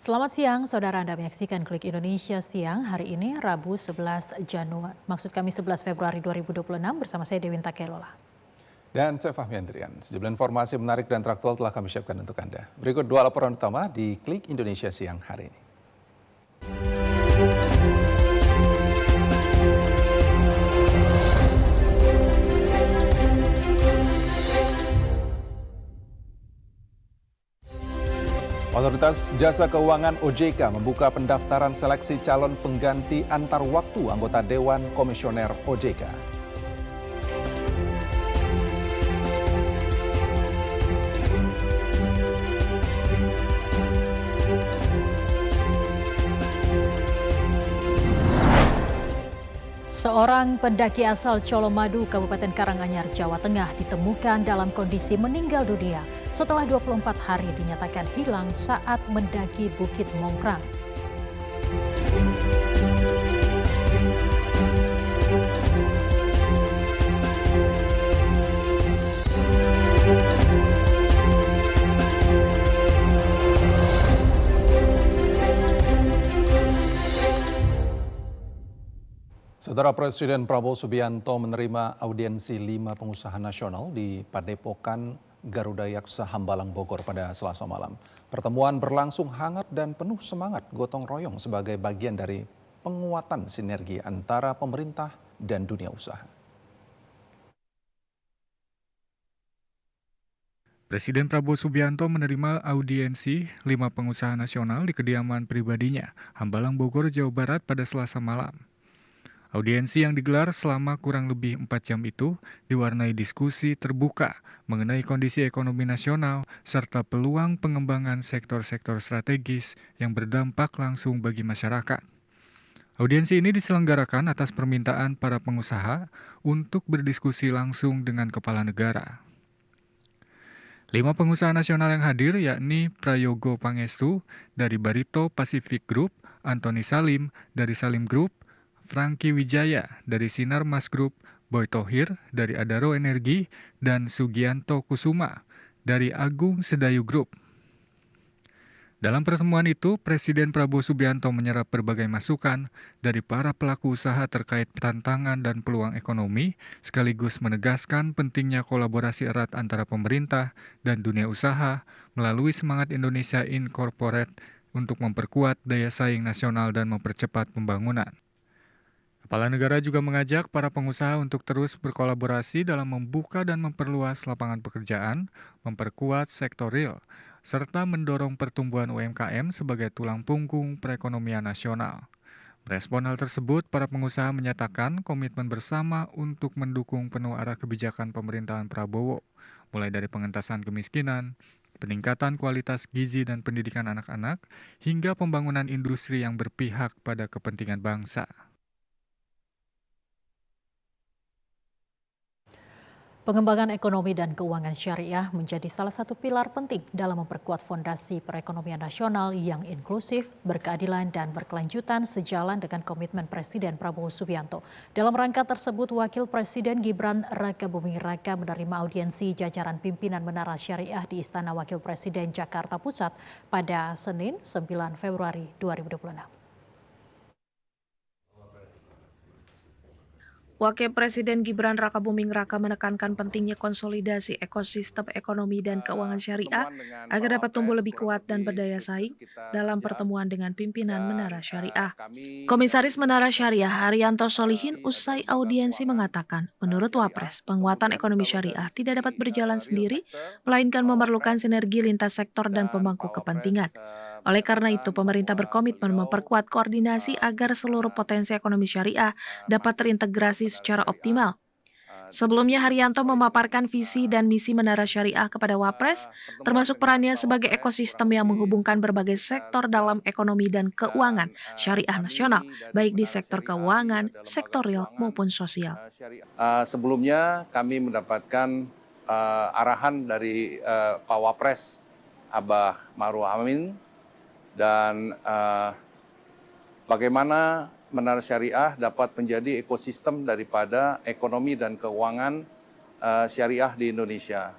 Selamat siang, saudara. Anda menyaksikan Klik Indonesia Siang hari ini, Rabu 11 Januari. Maksud kami 11 Februari 2026 bersama saya Dewinta Kelola. Dan saya Fahmi Andrian. Sejumlah informasi menarik dan teraktual telah kami siapkan untuk Anda. Berikut dua laporan utama di Klik Indonesia Siang hari ini. Otoritas Jasa Keuangan OJK membuka pendaftaran seleksi calon pengganti antar waktu anggota Dewan Komisioner OJK. Seorang pendaki asal Colomadu, Kabupaten Karanganyar, Jawa Tengah ditemukan dalam kondisi meninggal dunia setelah 24 hari dinyatakan hilang saat mendaki Bukit Mongkrang. Saudara Presiden Prabowo Subianto menerima audiensi 5 pengusaha nasional di Padepokan Garuda Yaksa Hambalang Bogor pada Selasa malam. Pertemuan berlangsung hangat dan penuh semangat gotong royong sebagai bagian dari penguatan sinergi antara pemerintah dan dunia usaha. Presiden Prabowo Subianto menerima audiensi 5 pengusaha nasional di kediaman pribadinya, Hambalang Bogor, Jawa Barat pada Selasa malam. Audiensi yang digelar selama kurang lebih 4 jam itu diwarnai diskusi terbuka mengenai kondisi ekonomi nasional serta peluang pengembangan sektor-sektor strategis yang berdampak langsung bagi masyarakat. Audiensi ini diselenggarakan atas permintaan para pengusaha untuk berdiskusi langsung dengan kepala negara. 5 pengusaha nasional yang hadir yakni Prayogo Pangestu dari Barito Pacific Group, Antoni Salim dari Salim Group, Franky Wijaya dari Sinar Mas Group, Boy Thohir dari Adaro Energi, dan Sugianto Kusuma dari Agung Sedayu Group. Dalam pertemuan itu, Presiden Prabowo Subianto menyerap berbagai masukan dari para pelaku usaha terkait tantangan dan peluang ekonomi, sekaligus menegaskan pentingnya kolaborasi erat antara pemerintah dan dunia usaha melalui semangat Indonesia Incorporate untuk memperkuat daya saing nasional dan mempercepat pembangunan. Kepala negara juga mengajak para pengusaha untuk terus berkolaborasi dalam membuka dan memperluas lapangan pekerjaan, memperkuat sektor real, serta mendorong pertumbuhan UMKM sebagai tulang punggung perekonomian nasional. Merespon hal tersebut, para pengusaha menyatakan komitmen bersama untuk mendukung penuh arah kebijakan pemerintahan Prabowo, mulai dari pengentasan kemiskinan, peningkatan kualitas gizi dan pendidikan anak-anak, hingga pembangunan industri yang berpihak pada kepentingan bangsa. Pengembangan ekonomi dan keuangan syariah menjadi salah satu pilar penting dalam memperkuat fondasi perekonomian nasional yang inklusif, berkeadilan, dan berkelanjutan sejalan dengan komitmen Presiden Prabowo Subianto. Dalam rangka tersebut, Wakil Presiden Gibran Rakabuming Raka menerima audiensi jajaran pimpinan Menara Syariah di Istana Wakil Presiden Jakarta Pusat pada Senin 9 Februari 2026. Wakil Presiden Gibran Rakabuming Raka menekankan pentingnya konsolidasi ekosistem ekonomi dan keuangan syariah agar dapat tumbuh lebih kuat dan berdaya saing dalam pertemuan dengan pimpinan Menara Syariah. Komisaris Menara Syariah Haryanto Solihin usai audiensi mengatakan, menurut Wapres, penguatan ekonomi syariah tidak dapat berjalan sendiri, melainkan memerlukan sinergi lintas sektor dan pemangku kepentingan. Oleh karena itu, pemerintah berkomitmen memperkuat koordinasi agar seluruh potensi ekonomi syariah dapat terintegrasi secara optimal. Sebelumnya, Haryanto memaparkan visi dan misi Menara Syariah kepada Wapres, termasuk perannya sebagai ekosistem yang menghubungkan berbagai sektor dalam ekonomi dan keuangan syariah nasional, baik di sektor keuangan, sektor real maupun sosial. Sebelumnya kami mendapatkan arahan dari Pak Wapres Abah Maruf Amin dan bagaimana Menara Syariah dapat menjadi ekosistem daripada ekonomi dan keuangan syariah di Indonesia.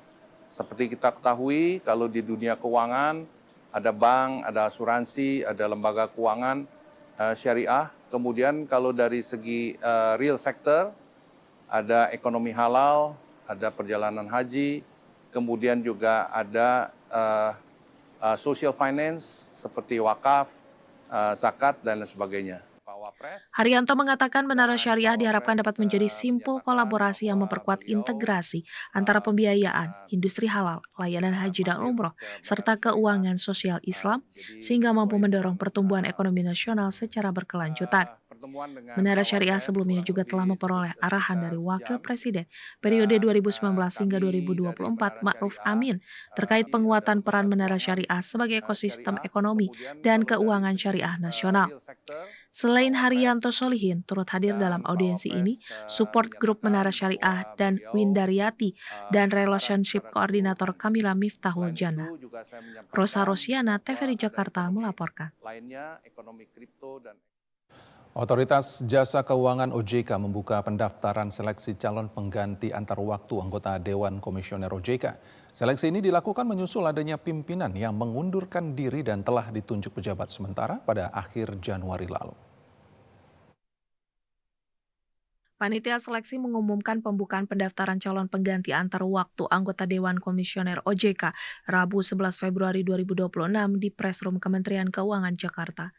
Seperti kita ketahui, kalau di dunia keuangan ada bank, ada asuransi, ada lembaga keuangan syariah. Kemudian kalau dari segi real sector, ada ekonomi halal, ada perjalanan haji, kemudian juga ada social finance seperti wakaf, zakat, dan lain sebagainya. Haryanto mengatakan Menara Syariah diharapkan dapat menjadi simpul kolaborasi yang memperkuat integrasi antara pembiayaan, industri halal, layanan haji dan umroh, serta keuangan sosial Islam, sehingga mampu mendorong pertumbuhan ekonomi nasional secara berkelanjutan. Menara Syariah sebelumnya juga telah memperoleh arahan dari Wakil Presiden periode 2019 hingga 2024 Ma'ruf Amin terkait penguatan peran Menara Syariah sebagai ekosistem ekonomi dan keuangan syariah nasional. Selain Haryanto Solihin turut hadir dalam audiensi ini, Support Group Menara Syariah dan Windaryati dan Relationship Koordinator Kamila Miftahul Jannah. Rosa Rosiana, TVRI Jakarta melaporkan. Otoritas Jasa Keuangan OJK membuka pendaftaran seleksi calon pengganti antar waktu anggota Dewan Komisioner OJK. Seleksi ini dilakukan menyusul adanya pimpinan yang mengundurkan diri dan telah ditunjuk pejabat sementara pada akhir Januari lalu. Panitia seleksi mengumumkan pembukaan pendaftaran calon pengganti antar waktu anggota Dewan Komisioner OJK Rabu 11 Februari 2026 di Press Room Kementerian Keuangan Jakarta.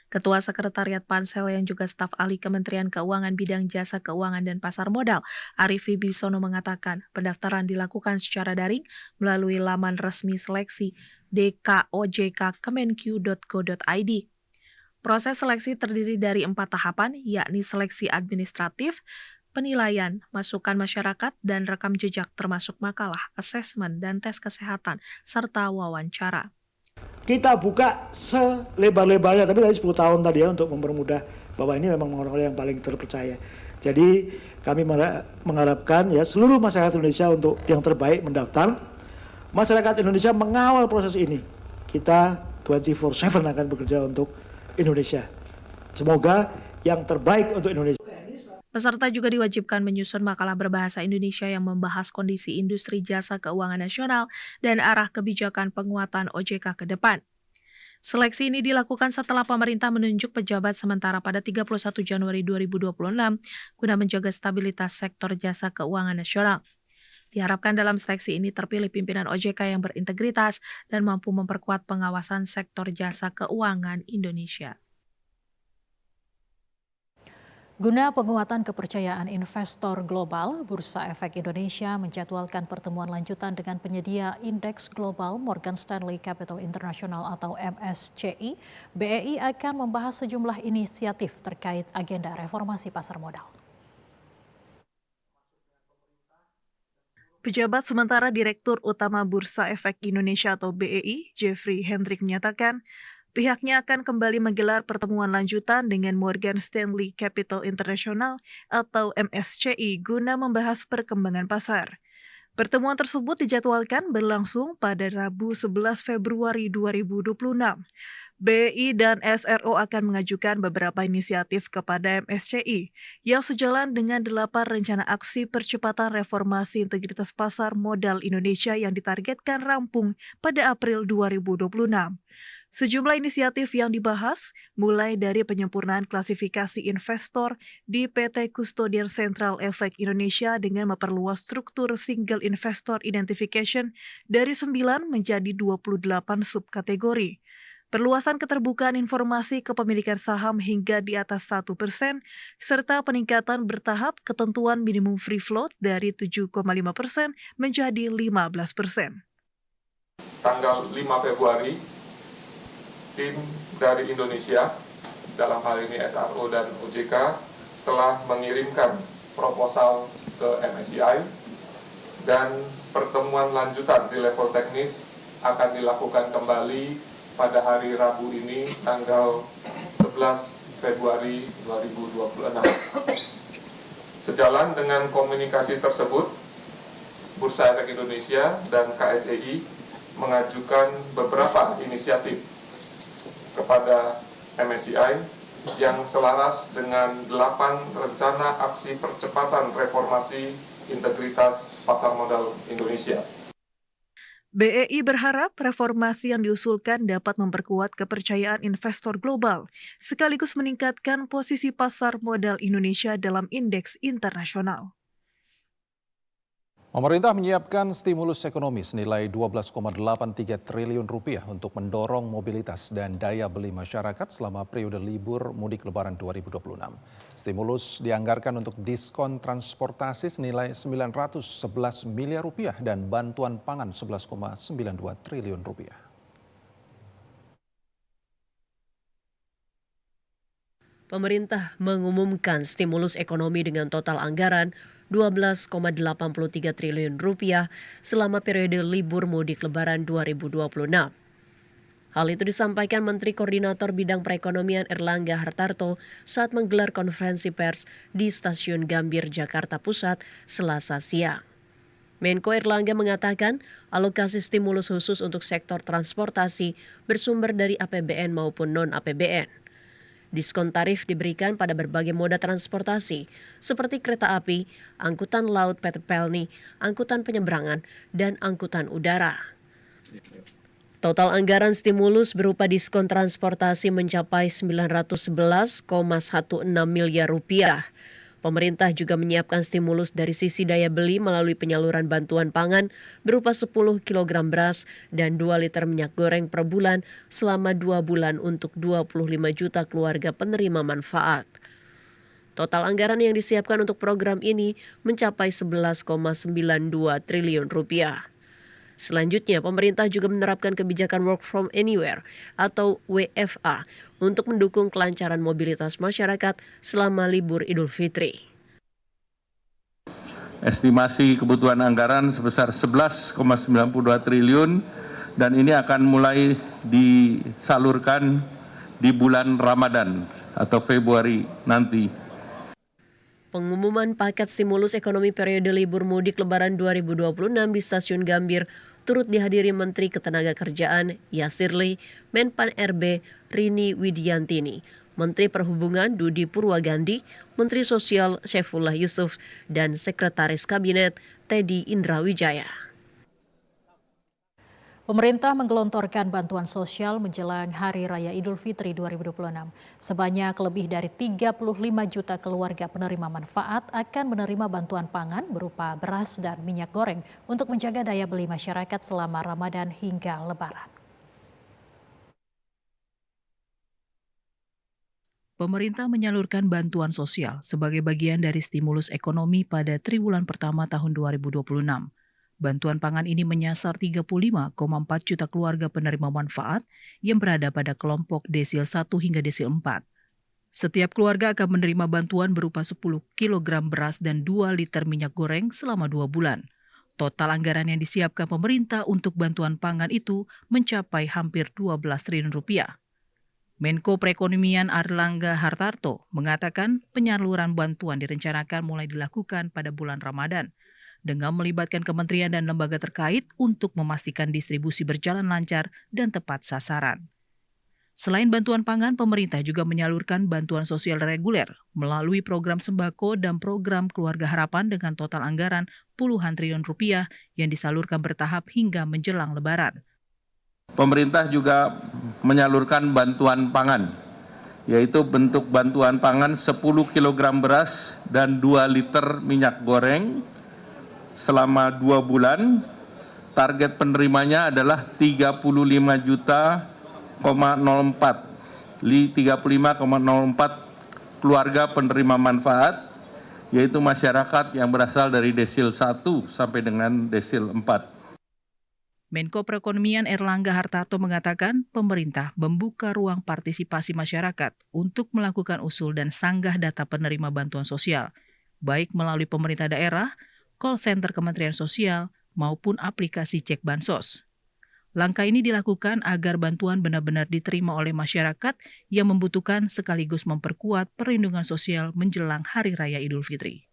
Ketua Sekretariat Pansel yang juga staf ahli Kementerian Keuangan bidang jasa keuangan dan pasar modal, Arief Wibisono mengatakan pendaftaran dilakukan secara daring melalui laman resmi seleksi dkojk.kemenq.go.id. Proses seleksi terdiri dari 4 tahapan, yakni seleksi administratif, penilaian, masukan masyarakat, dan rekam jejak termasuk makalah, asesmen, dan tes kesehatan, serta wawancara. Kita buka selebar-lebarnya, tapi dari 10 tahun tadi ya, untuk mempermudah bahwa ini memang orang-orang yang paling terpercaya. Jadi kami mengharapkan ya seluruh masyarakat Indonesia untuk yang terbaik mendaftar. Masyarakat Indonesia mengawal proses ini. Kita 24/7 akan bekerja untuk Indonesia. Semoga yang terbaik untuk Indonesia. Peserta juga diwajibkan menyusun makalah berbahasa Indonesia yang membahas kondisi industri jasa keuangan nasional dan arah kebijakan penguatan OJK ke depan. Seleksi ini dilakukan setelah pemerintah menunjuk pejabat sementara pada 31 Januari 2026 guna menjaga stabilitas sektor jasa keuangan nasional. Diharapkan dalam seleksi ini terpilih pimpinan OJK yang berintegritas dan mampu memperkuat pengawasan sektor jasa keuangan Indonesia. Guna penguatan kepercayaan investor global, Bursa Efek Indonesia menjadwalkan pertemuan lanjutan dengan penyedia indeks global Morgan Stanley Capital International atau MSCI. BEI akan membahas sejumlah inisiatif terkait agenda reformasi pasar modal. Pejabat sementara Direktur Utama Bursa Efek Indonesia atau BEI, Jeffrey Hendrik menyatakan, pihaknya akan kembali menggelar pertemuan lanjutan dengan Morgan Stanley Capital International atau MSCI guna membahas perkembangan pasar. Pertemuan tersebut dijadwalkan berlangsung pada Rabu 11 Februari 2026. BEI dan SRO akan mengajukan beberapa inisiatif kepada MSCI yang sejalan dengan 8 rencana aksi percepatan reformasi integritas pasar modal Indonesia yang ditargetkan rampung pada April 2026. Sejumlah inisiatif yang dibahas, mulai dari penyempurnaan klasifikasi investor di PT Custodian Central Efek Indonesia dengan memperluas struktur Single Investor Identification dari 9 menjadi 28 subkategori. Perluasan keterbukaan informasi kepemilikan saham hingga di atas 1%, serta peningkatan bertahap ketentuan minimum free float dari 7,5% menjadi 15%. Tanggal 5 Februari, tim dari Indonesia, dalam hal ini SRO dan OJK, telah mengirimkan proposal ke MSCI dan pertemuan lanjutan di level teknis akan dilakukan kembali pada hari Rabu ini, tanggal 11 Februari 2026. Sejalan dengan komunikasi tersebut, Bursa Efek Indonesia dan KSEI mengajukan beberapa inisiatif kepada MSCI yang selaras dengan 8 rencana aksi percepatan reformasi integritas pasar modal Indonesia. BEI berharap reformasi yang diusulkan dapat memperkuat kepercayaan investor global, sekaligus meningkatkan posisi pasar modal Indonesia dalam indeks internasional. Pemerintah menyiapkan stimulus ekonomi senilai 12,83 triliun rupiah untuk mendorong mobilitas dan daya beli masyarakat selama periode libur mudik lebaran 2026. Stimulus dianggarkan untuk diskon transportasi senilai 911 miliar rupiah dan bantuan pangan 11,92 triliun rupiah. Pemerintah mengumumkan stimulus ekonomi dengan total anggaran 12,83 triliun rupiah selama periode libur mudik lebaran 2026. Hal itu disampaikan Menteri Koordinator Bidang Perekonomian Erlangga Hartarto saat menggelar konferensi pers di Stasiun Gambir, Jakarta Pusat, Selasa siang. Menko Erlangga mengatakan alokasi stimulus khusus untuk sektor transportasi bersumber dari APBN maupun non-APBN. Diskon tarif diberikan pada berbagai moda transportasi seperti kereta api, angkutan laut Petepelni, angkutan penyeberangan, dan angkutan udara. Total anggaran stimulus berupa diskon transportasi mencapai 911,16 miliar rupiah. Pemerintah juga menyiapkan stimulus dari sisi daya beli melalui penyaluran bantuan pangan berupa 10 kg beras dan 2 liter minyak goreng per bulan selama 2 bulan untuk 25 juta keluarga penerima manfaat. Total anggaran yang disiapkan untuk program ini mencapai 11,92 triliun rupiah. Selanjutnya, pemerintah juga menerapkan kebijakan Work from Anywhere atau WFA untuk mendukung kelancaran mobilitas masyarakat selama libur Idul Fitri. Estimasi kebutuhan anggaran sebesar 11,92 triliun dan ini akan mulai disalurkan di bulan Ramadan atau Februari nanti. Pengumuman paket stimulus ekonomi periode libur mudik lebaran 2026 di Stasiun Gambir turut dihadiri Menteri Ketenagakerjaan Yasirli, Menpan RB Rini Widiantini, Menteri Perhubungan Dudi Purwagandi, Menteri Sosial Syaifullah Yusuf, dan Sekretaris Kabinet Teddy Indrawijaya. Pemerintah menggelontorkan bantuan sosial menjelang Hari Raya Idul Fitri 2026. Sebanyak lebih dari 35 juta keluarga penerima manfaat akan menerima bantuan pangan berupa beras dan minyak goreng untuk menjaga daya beli masyarakat selama Ramadan hingga Lebaran. Pemerintah menyalurkan bantuan sosial sebagai bagian dari stimulus ekonomi pada triwulan pertama tahun 2026. Bantuan pangan ini menyasar 35,4 juta keluarga penerima manfaat yang berada pada kelompok desil 1 hingga desil 4. Setiap keluarga akan menerima bantuan berupa 10 kg beras dan 2 liter minyak goreng selama 2 bulan. Total anggaran yang disiapkan pemerintah untuk bantuan pangan itu mencapai hampir 12 triliun rupiah. Menko Perekonomian Erlangga Hartarto mengatakan penyaluran bantuan direncanakan mulai dilakukan pada bulan Ramadan dengan melibatkan kementerian dan lembaga terkait untuk memastikan distribusi berjalan lancar dan tepat sasaran. Selain bantuan pangan, pemerintah juga menyalurkan bantuan sosial reguler melalui program sembako dan program Keluarga Harapan dengan total anggaran puluhan triliun rupiah yang disalurkan bertahap hingga menjelang Lebaran. Pemerintah juga menyalurkan bantuan pangan, yaitu bentuk bantuan pangan 10 kg beras dan 2 liter minyak goreng selama 2 bulan. Target penerimanya adalah 35,04 keluarga penerima manfaat, yaitu masyarakat yang berasal dari desil 1 sampai dengan desil 4. Menko Perekonomian Erlangga Hartarto mengatakan pemerintah membuka ruang partisipasi masyarakat untuk melakukan usul dan sanggah data penerima bantuan sosial, baik melalui pemerintah daerah, call center Kementerian Sosial, maupun aplikasi Cek Bansos. Langkah ini dilakukan agar bantuan benar-benar diterima oleh masyarakat yang membutuhkan sekaligus memperkuat perlindungan sosial menjelang Hari Raya Idul Fitri.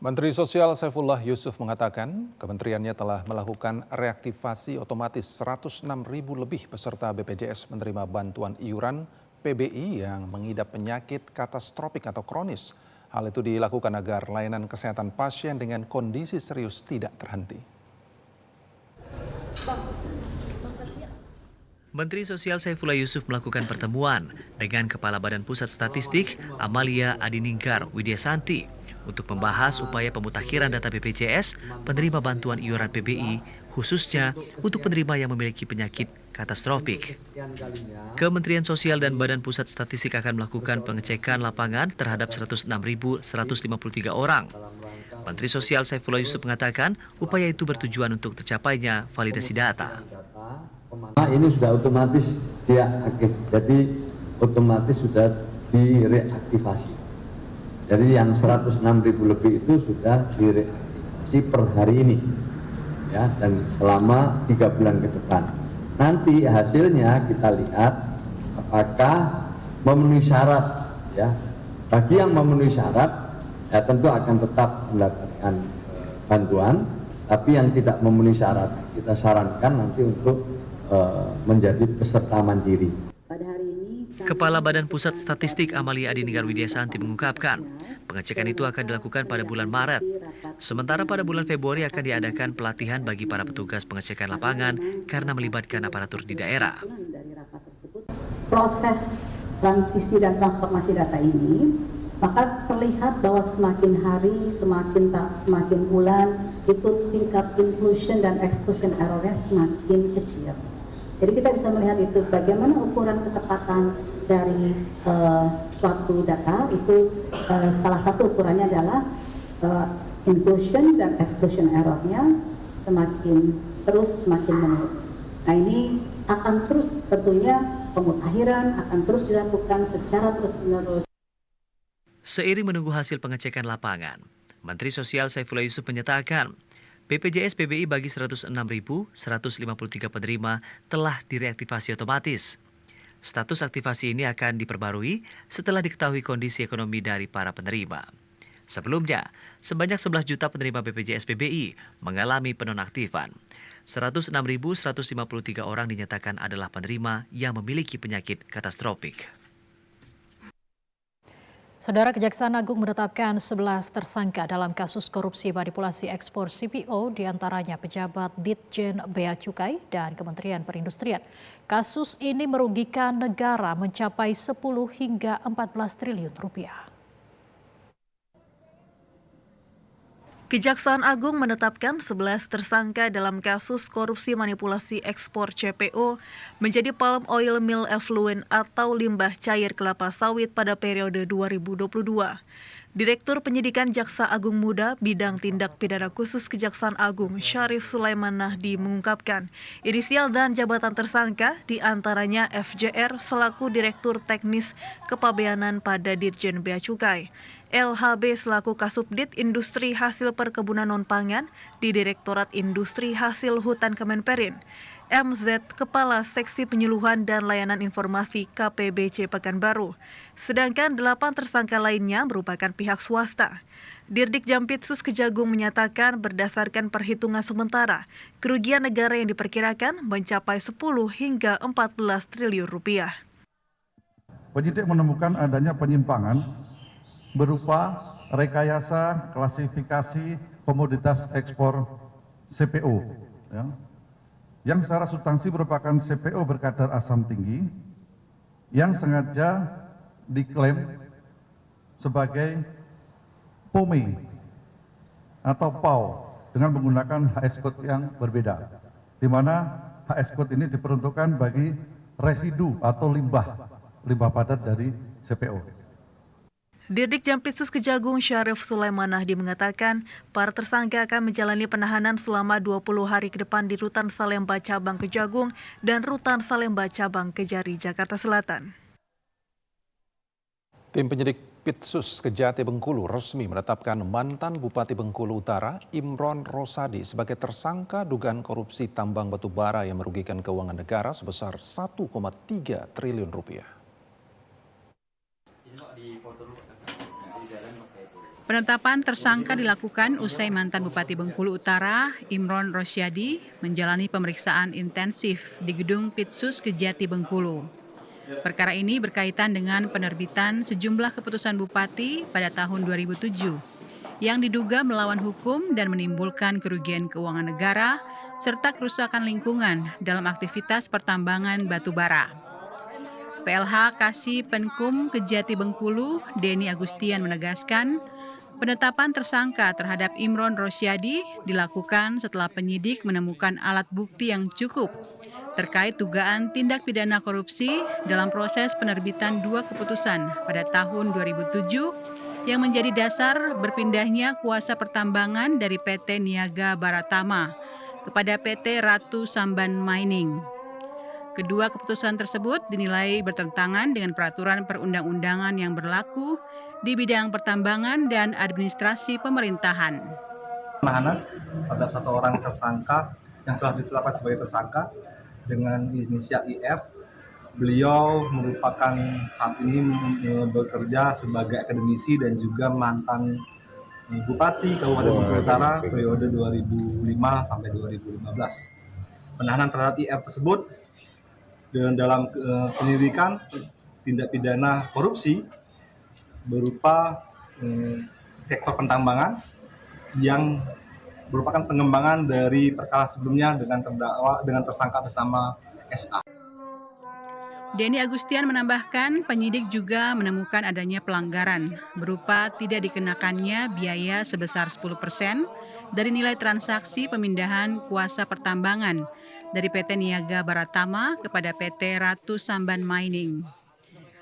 Menteri Sosial Syaifullah Yusuf mengatakan kementeriannya telah melakukan reaktivasi otomatis 106.000 lebih peserta BPJS menerima bantuan iuran PBI yang mengidap penyakit katastropik atau kronis. Hal itu dilakukan agar layanan kesehatan pasien dengan kondisi serius tidak terhenti. Menteri Sosial Saifullah Yusuf melakukan pertemuan dengan Kepala Badan Pusat Statistik Amalia Adininggar Widyasanti untuk membahas upaya pemutakhiran data BPJS penerima bantuan iuran PBI, khususnya untuk penerima yang memiliki penyakit katastrofik. Kementerian Sosial dan Badan Pusat Statistik akan melakukan pengecekan lapangan terhadap 106.153 orang. Menteri Sosial Saifullah Yusuf mengatakan upaya itu bertujuan untuk tercapainya validasi data. Ini sudah otomatis dia aktif, jadi otomatis sudah direaktivasi. Jadi yang 106.000 lebih itu sudah direaktivasi per hari ini, ya, dan selama 3 bulan ke depan. Nanti hasilnya kita lihat apakah memenuhi syarat, ya. Bagi yang memenuhi syarat, ya tentu akan tetap mendapatkan bantuan, tapi yang tidak memenuhi syarat kita sarankan nanti untuk menjadi peserta mandiri. Kepala Badan Pusat Statistik Amalia Adininggar Widyasanti mengungkapkan, pengecekan itu akan dilakukan pada bulan Maret. Sementara pada bulan Februari akan diadakan pelatihan bagi para petugas pengecekan lapangan karena melibatkan aparatur di daerah. Proses transisi dan transformasi data ini, maka terlihat bahwa semakin hari, semakin bulan, itu tingkat inclusion dan exclusion errornya semakin kecil. Jadi kita bisa melihat itu bagaimana ukuran ketepatan dari suatu data itu salah satu ukurannya adalah inclusion dan exclusion errornya semakin menurun. Nah ini akan terus tentunya pemutakhiran akan terus dilakukan secara terus-menerus. Seiring menunggu hasil pengecekan lapangan, Menteri Sosial Saifullah Yusuf menyatakan BPJS PBI bagi 106.153 penerima telah direaktivasi otomatis. Status aktivasi ini akan diperbarui setelah diketahui kondisi ekonomi dari para penerima. Sebelumnya, sebanyak 11 juta penerima BPJS PBI mengalami penonaktifan. 106.153 orang dinyatakan adalah penerima yang memiliki penyakit katastrofik. Saudara, Kejaksaan Agung menetapkan 11 tersangka dalam kasus korupsi manipulasi ekspor CPO, diantaranya pejabat Ditjen Bea Cukai dan Kementerian Perindustrian. Kasus ini merugikan negara mencapai 10 hingga 14 triliun rupiah. Kejaksaan Agung menetapkan 11 tersangka dalam kasus korupsi manipulasi ekspor CPO menjadi palm oil mill effluent atau limbah cair kelapa sawit pada periode 2022. Direktur Penyidikan Jaksa Agung Muda Bidang Tindak Pidana Khusus Kejaksaan Agung Syarif Sulaiman Nahdi mengungkapkan inisial dan jabatan tersangka diantaranya FJR selaku Direktur Teknis Kepabeanan pada Ditjen Bea Cukai, LHB selaku Kasubdit Industri Hasil Perkebunan Non-Pangan di Direktorat Industri Hasil Hutan Kemenperin, MZ Kepala Seksi Penyuluhan dan Layanan Informasi KPBC Pekanbaru. Sedangkan 8 tersangka lainnya merupakan pihak swasta. Dirdik Jampitsus Kejagung menyatakan berdasarkan perhitungan sementara, kerugian negara yang diperkirakan mencapai 10 hingga 14 triliun rupiah. Penyidik menemukan adanya penyimpangan berupa rekayasa klasifikasi komoditas ekspor CPO, ya, yang secara substansi merupakan CPO berkadar asam tinggi yang sengaja diklaim sebagai POME atau PAO dengan menggunakan HS code yang berbeda, di mana HS code ini diperuntukkan bagi residu atau limbah padat dari CPO. Dirdik Jampitsus Kejagung Syarif Sulaiman Nahdi mengatakan para tersangka akan menjalani penahanan selama 20 hari ke depan di Rutan Salemba Cabang Kejagung dan Rutan Salemba Cabang Kejari, Jakarta Selatan. Tim penyidik Pitsus Kejati Bengkulu resmi menetapkan mantan Bupati Bengkulu Utara Imron Rosadi sebagai tersangka dugaan korupsi tambang batubara yang merugikan keuangan negara sebesar 1,3 triliun rupiah. Penetapan tersangka dilakukan usai mantan Bupati Bengkulu Utara, Imron Rosadi, menjalani pemeriksaan intensif di gedung Pitsus Kejati Bengkulu. Perkara ini berkaitan dengan penerbitan sejumlah keputusan Bupati pada tahun 2007 yang diduga melawan hukum dan menimbulkan kerugian keuangan negara serta kerusakan lingkungan dalam aktivitas pertambangan batu bara. PLH Kasih Penkum Kejati Bengkulu, Denny Agustian menegaskan, penetapan tersangka terhadap Imron Rosyadi dilakukan setelah penyidik menemukan alat bukti yang cukup terkait dugaan tindak pidana korupsi dalam proses penerbitan 2 keputusan pada tahun 2007 yang menjadi dasar berpindahnya kuasa pertambangan dari PT Niaga Baratama kepada PT Ratu Samban Mining. Kedua keputusan tersebut dinilai bertentangan dengan peraturan perundang-undangan yang berlaku di bidang pertambangan dan administrasi pemerintahan. Penahanan terhadap 1 orang tersangka yang telah ditetapkan sebagai tersangka dengan inisial IF. Beliau merupakan saat ini bekerja sebagai akademisi dan juga mantan Bupati Kabupaten Bengkulu Utara periode 2005 sampai 2015. Penahanan terhadap IF tersebut dalam penyelidikan tindak pidana korupsi berupa sektor pertambangan yang merupakan pengembangan dari perkara sebelumnya dengan tersangka atas nama SA. Denny Agustian menambahkan penyidik juga menemukan adanya pelanggaran berupa tidak dikenakannya biaya sebesar 10% dari nilai transaksi pemindahan kuasa pertambangan dari PT Niaga Baratama kepada PT Ratu Samban Mining.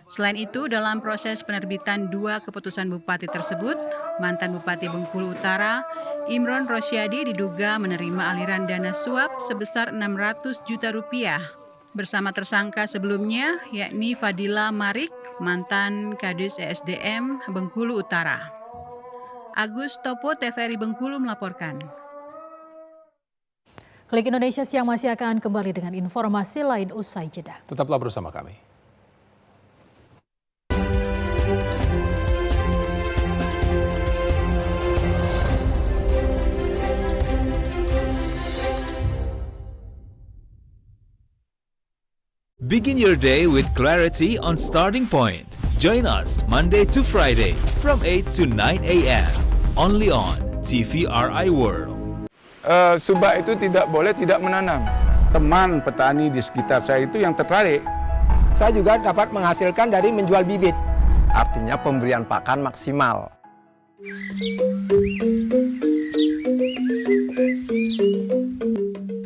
Selain itu, dalam proses penerbitan 2 keputusan bupati tersebut, mantan Bupati Bengkulu Utara, Imron Rosyadi diduga menerima aliran dana suap sebesar 600 juta rupiah bersama tersangka sebelumnya, yakni Fadila Marik, mantan Kadis ESDM Bengkulu Utara. Agus Topo, TVRI Bengkulu melaporkan. Klik Indonesia Siang masih akan kembali dengan informasi lain usai jeda. Tetaplah bersama kami. Begin your day with clarity on Starting Point. Join us Monday to Friday from 8 to 9 a.m. Only on TVRI World. Subak itu tidak boleh tidak menanam. Teman petani di sekitar saya itu yang tertarik. Saya juga dapat menghasilkan dari menjual bibit. Artinya pemberian pakan maksimal.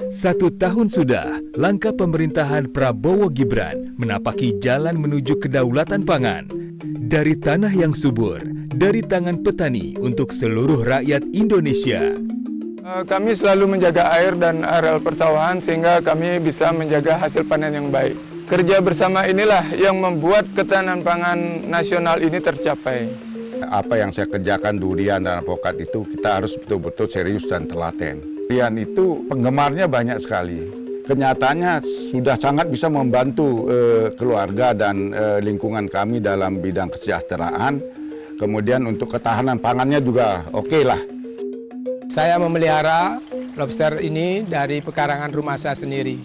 Satu tahun sudah, langkah pemerintahan Prabowo Gibran menapaki jalan menuju kedaulatan pangan. Dari tanah yang subur, dari tangan petani untuk seluruh rakyat Indonesia. Kami selalu menjaga air dan areal persawahan sehingga kami bisa menjaga hasil panen yang baik. Kerja bersama inilah yang membuat ketahanan pangan nasional ini tercapai. Apa yang saya kerjakan durian dan alpukat itu kita harus betul-betul serius dan telaten. Durian itu penggemarnya banyak sekali. Kenyataannya sudah sangat bisa membantu keluarga dan lingkungan kami dalam bidang kesejahteraan. Kemudian untuk ketahanan pangannya juga oke lah. Saya memelihara lobster ini dari pekarangan rumah saya sendiri.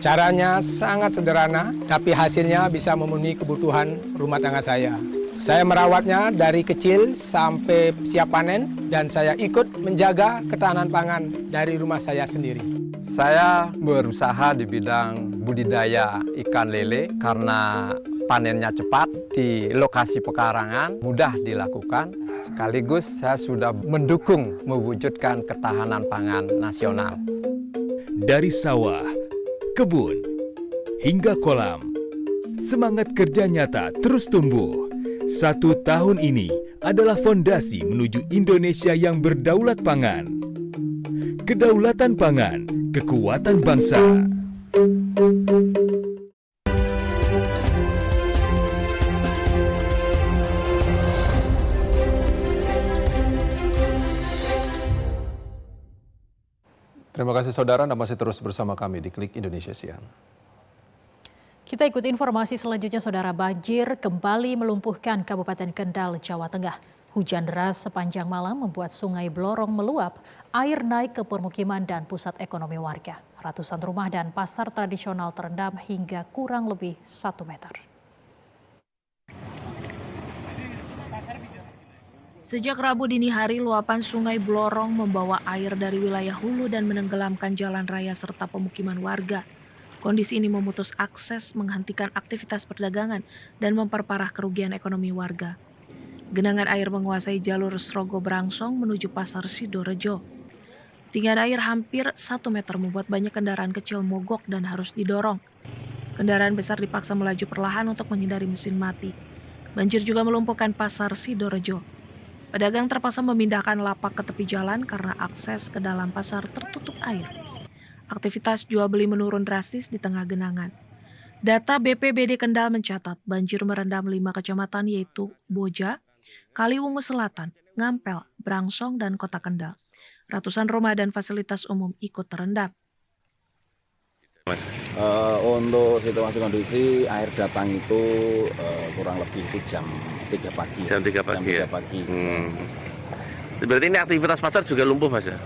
Caranya sangat sederhana, tapi hasilnya bisa memenuhi kebutuhan rumah tangga saya. Saya merawatnya dari kecil sampai siap panen dan saya ikut menjaga ketahanan pangan dari rumah saya sendiri. Saya berusaha di bidang budidaya ikan lele karena panennya cepat di lokasi pekarangan, mudah dilakukan. Sekaligus saya sudah mendukung mewujudkan ketahanan pangan nasional. Dari sawah, kebun, hingga kolam, semangat kerja nyata terus tumbuh. 1 tahun ini adalah fondasi menuju Indonesia yang berdaulat pangan. Kedaulatan pangan, kekuatan bangsa. Terima kasih saudara, Anda masih terus bersama kami di Klik Indonesia Siang. Kita ikuti informasi selanjutnya, saudara. Banjir kembali melumpuhkan Kabupaten Kendal, Jawa Tengah. Hujan deras sepanjang malam membuat Sungai Blorong meluap, air naik ke permukiman dan pusat ekonomi warga. Ratusan rumah dan pasar tradisional terendam hingga kurang lebih 1 meter. Sejak Rabu dini hari, luapan Sungai Blorong membawa air dari wilayah hulu dan menenggelamkan jalan raya serta pemukiman warga. Kondisi ini memutus akses, menghentikan aktivitas perdagangan, dan memperparah kerugian ekonomi warga. Genangan air menguasai jalur Srogo Brangsong menuju Pasar Sidorejo. Tinggian air hampir 1 meter membuat banyak kendaraan kecil mogok dan harus didorong. Kendaraan besar dipaksa melaju perlahan untuk menghindari mesin mati. Banjir juga melumpuhkan Pasar Sidorejo. Pedagang terpaksa memindahkan lapak ke tepi jalan karena akses ke dalam pasar tertutup air. Aktivitas jual beli menurun drastis di tengah genangan. Data BPBD Kendal mencatat banjir merendam 5 kecamatan yaitu Boja, Kaliwungu Selatan, Ngampel, Brangsong, dan Kota Kendal. Ratusan rumah dan fasilitas umum ikut terendam. Untuk situasi kondisi air datang itu kurang lebih itu jam 3 pagi. Jam 3 pagi. Jam 3 pagi. Berarti ini aktivitas pasar juga lumpuh, Mas ya?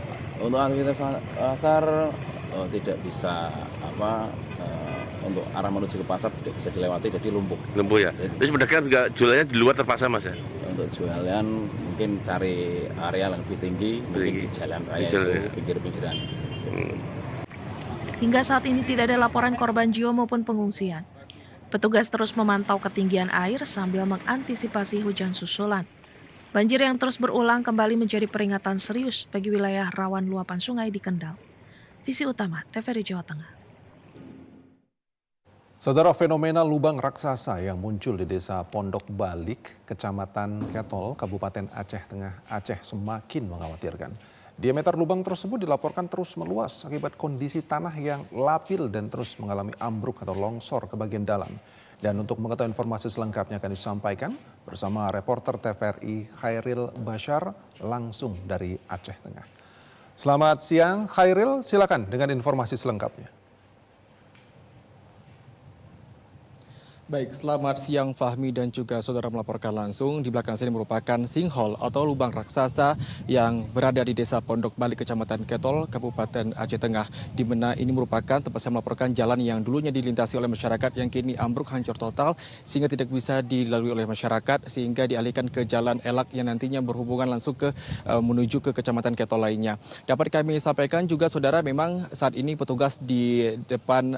Untuk aktivitas pasar tidak bisa untuk arah menuju ke pasar tidak bisa dilewati, jadi lumpuh. Lumpuh ya. Terus pedagang juga jualannya di luar terpaksa, Mas ya? Untuk jualan mungkin cari area yang lebih tinggi, mungkin di jalan raya itu, pinggir-pinggiran. Hingga saat ini tidak ada laporan korban jiwa maupun pengungsian. Petugas terus memantau ketinggian air sambil mengantisipasi hujan susulan. Banjir yang terus berulang kembali menjadi peringatan serius bagi wilayah rawan luapan sungai di Kendal. Visi Utama, TVRI Jawa Tengah. Saudara, fenomena lubang raksasa yang muncul di desa Pondok Balik, Kecamatan Ketol, Kabupaten Aceh Tengah, Aceh semakin mengkhawatirkan. Diameter lubang tersebut dilaporkan terus meluas akibat kondisi tanah yang lapil dan terus mengalami ambruk atau longsor ke bagian dalam. Dan untuk mengetahui informasi selengkapnya akan disampaikan bersama reporter TVRI Khairil Bashar langsung dari Aceh Tengah. Selamat siang Khairil, silakan dengan informasi selengkapnya. Baik, selamat siang Fahmi dan juga saudara melaporkan langsung. Di belakang sini merupakan sinkhole atau lubang raksasa yang berada di desa Pondok Balik, Kecamatan Ketol, Kabupaten Aceh Tengah. Di mana ini merupakan tempat saya melaporkan jalan yang dulunya dilintasi oleh masyarakat yang kini ambruk hancur total sehingga tidak bisa dilalui oleh masyarakat sehingga dialihkan ke jalan elak yang nantinya berhubungan langsung ke menuju ke Kecamatan Ketol lainnya. Dapat kami sampaikan juga saudara memang saat ini petugas di depan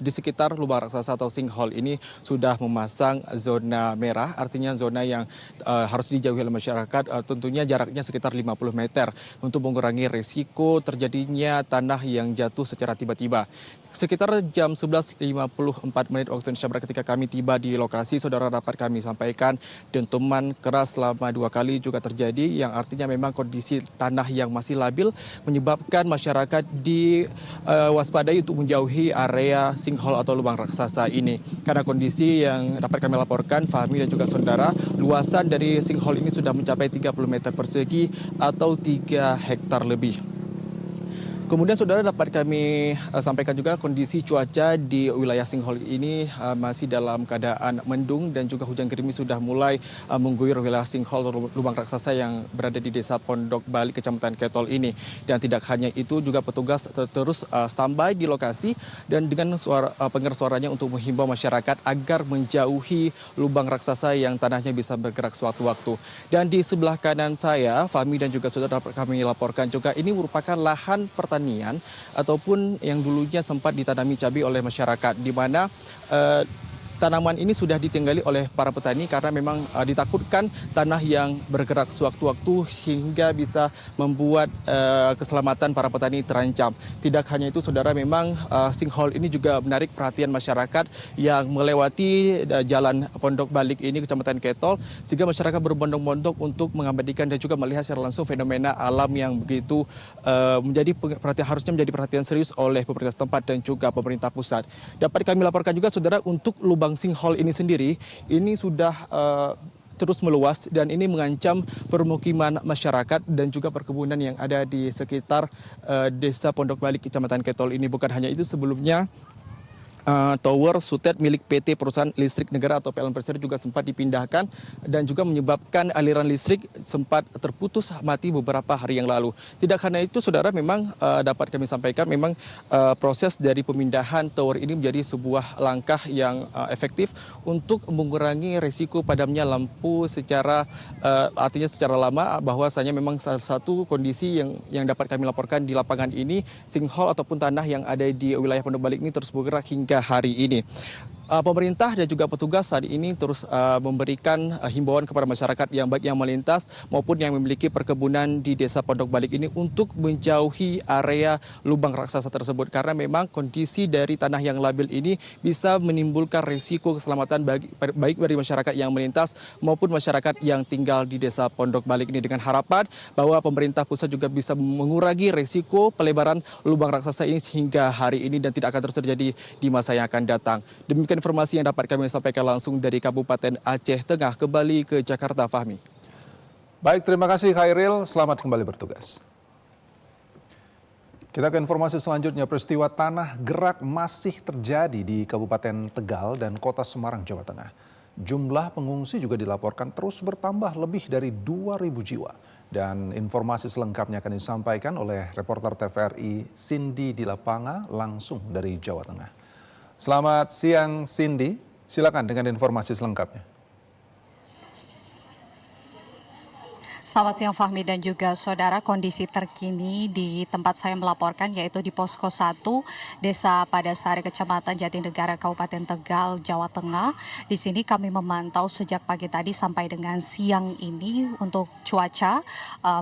di sekitar lubang raksasa atau sinkhole ini sudah memasang zona merah, artinya zona yang harus dijauhi oleh masyarakat, tentunya jaraknya sekitar 50 meter untuk mengurangi risiko terjadinya tanah yang jatuh secara tiba-tiba. Sekitar jam 11.54 waktu Indonesia Barat ketika kami tiba di lokasi, saudara dapat kami sampaikan dentuman keras selama 2 kali juga terjadi yang artinya memang kondisi tanah yang masih labil menyebabkan masyarakat diwaspadai untuk menjauhi area sinkhole atau lubang raksasa ini. Karena kondisi yang dapat kami laporkan, Fahmi dan juga saudara, luasan dari sinkhole ini sudah mencapai 30 meter persegi atau 3 hektar lebih. Kemudian saudara dapat kami sampaikan juga kondisi cuaca di wilayah sinkhole ini masih dalam keadaan mendung dan juga hujan gerimis sudah mulai mengguyur wilayah sinkhole lubang raksasa yang berada di desa Pondok Balik, Kecamatan Ketol ini. Dan tidak hanya itu juga petugas terus standby di lokasi dan dengan pengeras suaranya untuk menghimbau masyarakat agar menjauhi lubang raksasa yang tanahnya bisa bergerak suatu waktu. Dan di sebelah kanan saya, Fahmi dan juga saudara dapat kami laporkan juga ini merupakan lahan pertanian ataupun yang dulunya sempat ditanami cabai oleh masyarakat, di mana tanaman ini sudah ditinggali oleh para petani karena memang ditakutkan tanah yang bergerak sewaktu-waktu hingga bisa membuat keselamatan para petani terancam. Tidak hanya itu saudara, memang sinkhole ini juga menarik perhatian masyarakat yang melewati jalan Pondok Balik ini, Kecamatan Ketol, sehingga masyarakat berbondong-bondong untuk mengabadikan dan juga melihat secara langsung fenomena alam yang begitu harusnya menjadi perhatian serius oleh pemerintah setempat dan juga pemerintah pusat. Dapat kami laporkan juga saudara, untuk lubang sinkhole ini sendiri ini sudah terus meluas dan ini mengancam permukiman masyarakat dan juga perkebunan yang ada di sekitar desa Pondok Balik, Kecamatan Ketol ini. Bukan hanya itu, sebelumnya tower Sutet milik PT Perusahaan Listrik Negara atau PLN Persero juga sempat dipindahkan dan juga menyebabkan aliran listrik sempat terputus mati beberapa hari yang lalu. Tidak karena itu, saudara, memang dapat kami sampaikan memang proses dari pemindahan tower ini menjadi sebuah langkah yang efektif untuk mengurangi risiko padamnya lampu secara artinya secara lama, bahwasanya memang salah satu kondisi yang dapat kami laporkan di lapangan ini, sinkhole ataupun tanah yang ada di wilayah Pondok Balik ini terus bergerak hingga hari ini. Pemerintah dan juga petugas saat ini terus memberikan himbauan kepada masyarakat yang baik yang melintas maupun yang memiliki perkebunan di Desa Pondok Balik ini untuk menjauhi area lubang raksasa tersebut, karena memang kondisi dari tanah yang labil ini bisa menimbulkan risiko keselamatan baik dari masyarakat yang melintas maupun masyarakat yang tinggal di Desa Pondok Balik ini, dengan harapan bahwa pemerintah pusat juga bisa mengurangi risiko pelebaran lubang raksasa ini hingga hari ini dan tidak akan terus terjadi di masa yang akan datang. Demikian informasi yang dapat kami sampaikan langsung dari Kabupaten Aceh Tengah. Kembali ke Jakarta, Fahmi. Baik, terima kasih Khairil. Selamat kembali bertugas. Kita ke informasi selanjutnya. Peristiwa tanah gerak masih terjadi di Kabupaten Tegal dan Kota Semarang, Jawa Tengah. Jumlah pengungsi juga dilaporkan terus bertambah lebih dari 2.000 jiwa. Dan informasi selengkapnya akan disampaikan oleh reporter TVRI Cindy di lapangan langsung dari Jawa Tengah. Selamat siang Cindy, silakan dengan informasi selengkapnya. Selamat siang Fahmi dan juga saudara, kondisi terkini di tempat saya melaporkan yaitu di Posko 1 Desa Padasari Kecamatan Jatinegara Kabupaten Tegal, Jawa Tengah. Di sini kami memantau sejak pagi tadi sampai dengan siang ini untuk cuaca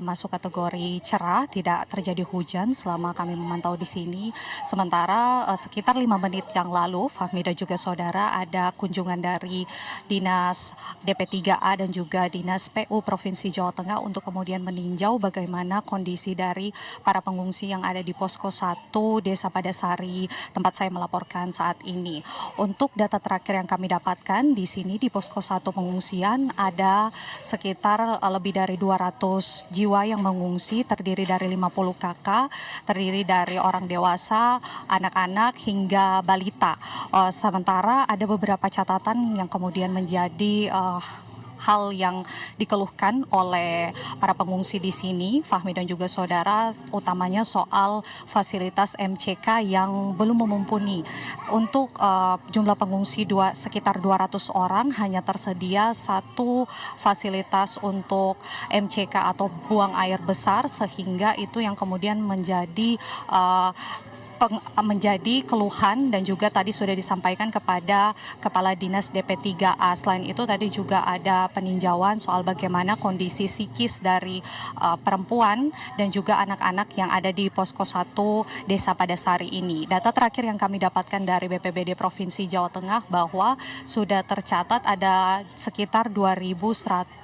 masuk kategori cerah, tidak terjadi hujan selama kami memantau di sini. Sementara sekitar 5 menit yang lalu Fahmi dan juga saudara ada kunjungan dari Dinas DP3A dan juga Dinas PU Provinsi Jawa Tengah untuk kemudian meninjau bagaimana kondisi dari para pengungsi yang ada di Posko 1 Desa Padasari tempat saya melaporkan saat ini. Untuk data terakhir yang kami dapatkan di sini di Posko 1 pengungsian ada sekitar lebih dari 200 jiwa yang mengungsi, terdiri dari 50 kakak, terdiri dari orang dewasa, anak-anak hingga balita. Sementara ada beberapa catatan yang kemudian menjadi hal yang dikeluhkan oleh para pengungsi di sini, Fahmi dan juga saudara, utamanya soal fasilitas MCK yang belum memumpuni. Untuk jumlah pengungsi sekitar 200 orang hanya tersedia satu fasilitas untuk MCK atau buang air besar, sehingga itu yang kemudian menjadi keluhan dan juga tadi sudah disampaikan kepada Kepala Dinas DP3A. Selain itu tadi juga ada peninjauan soal bagaimana kondisi psikis dari perempuan dan juga anak-anak yang ada di Posko 1 Desa Padasari ini. Data terakhir yang kami dapatkan dari BPBD Provinsi Jawa Tengah bahwa sudah tercatat ada sekitar 2.461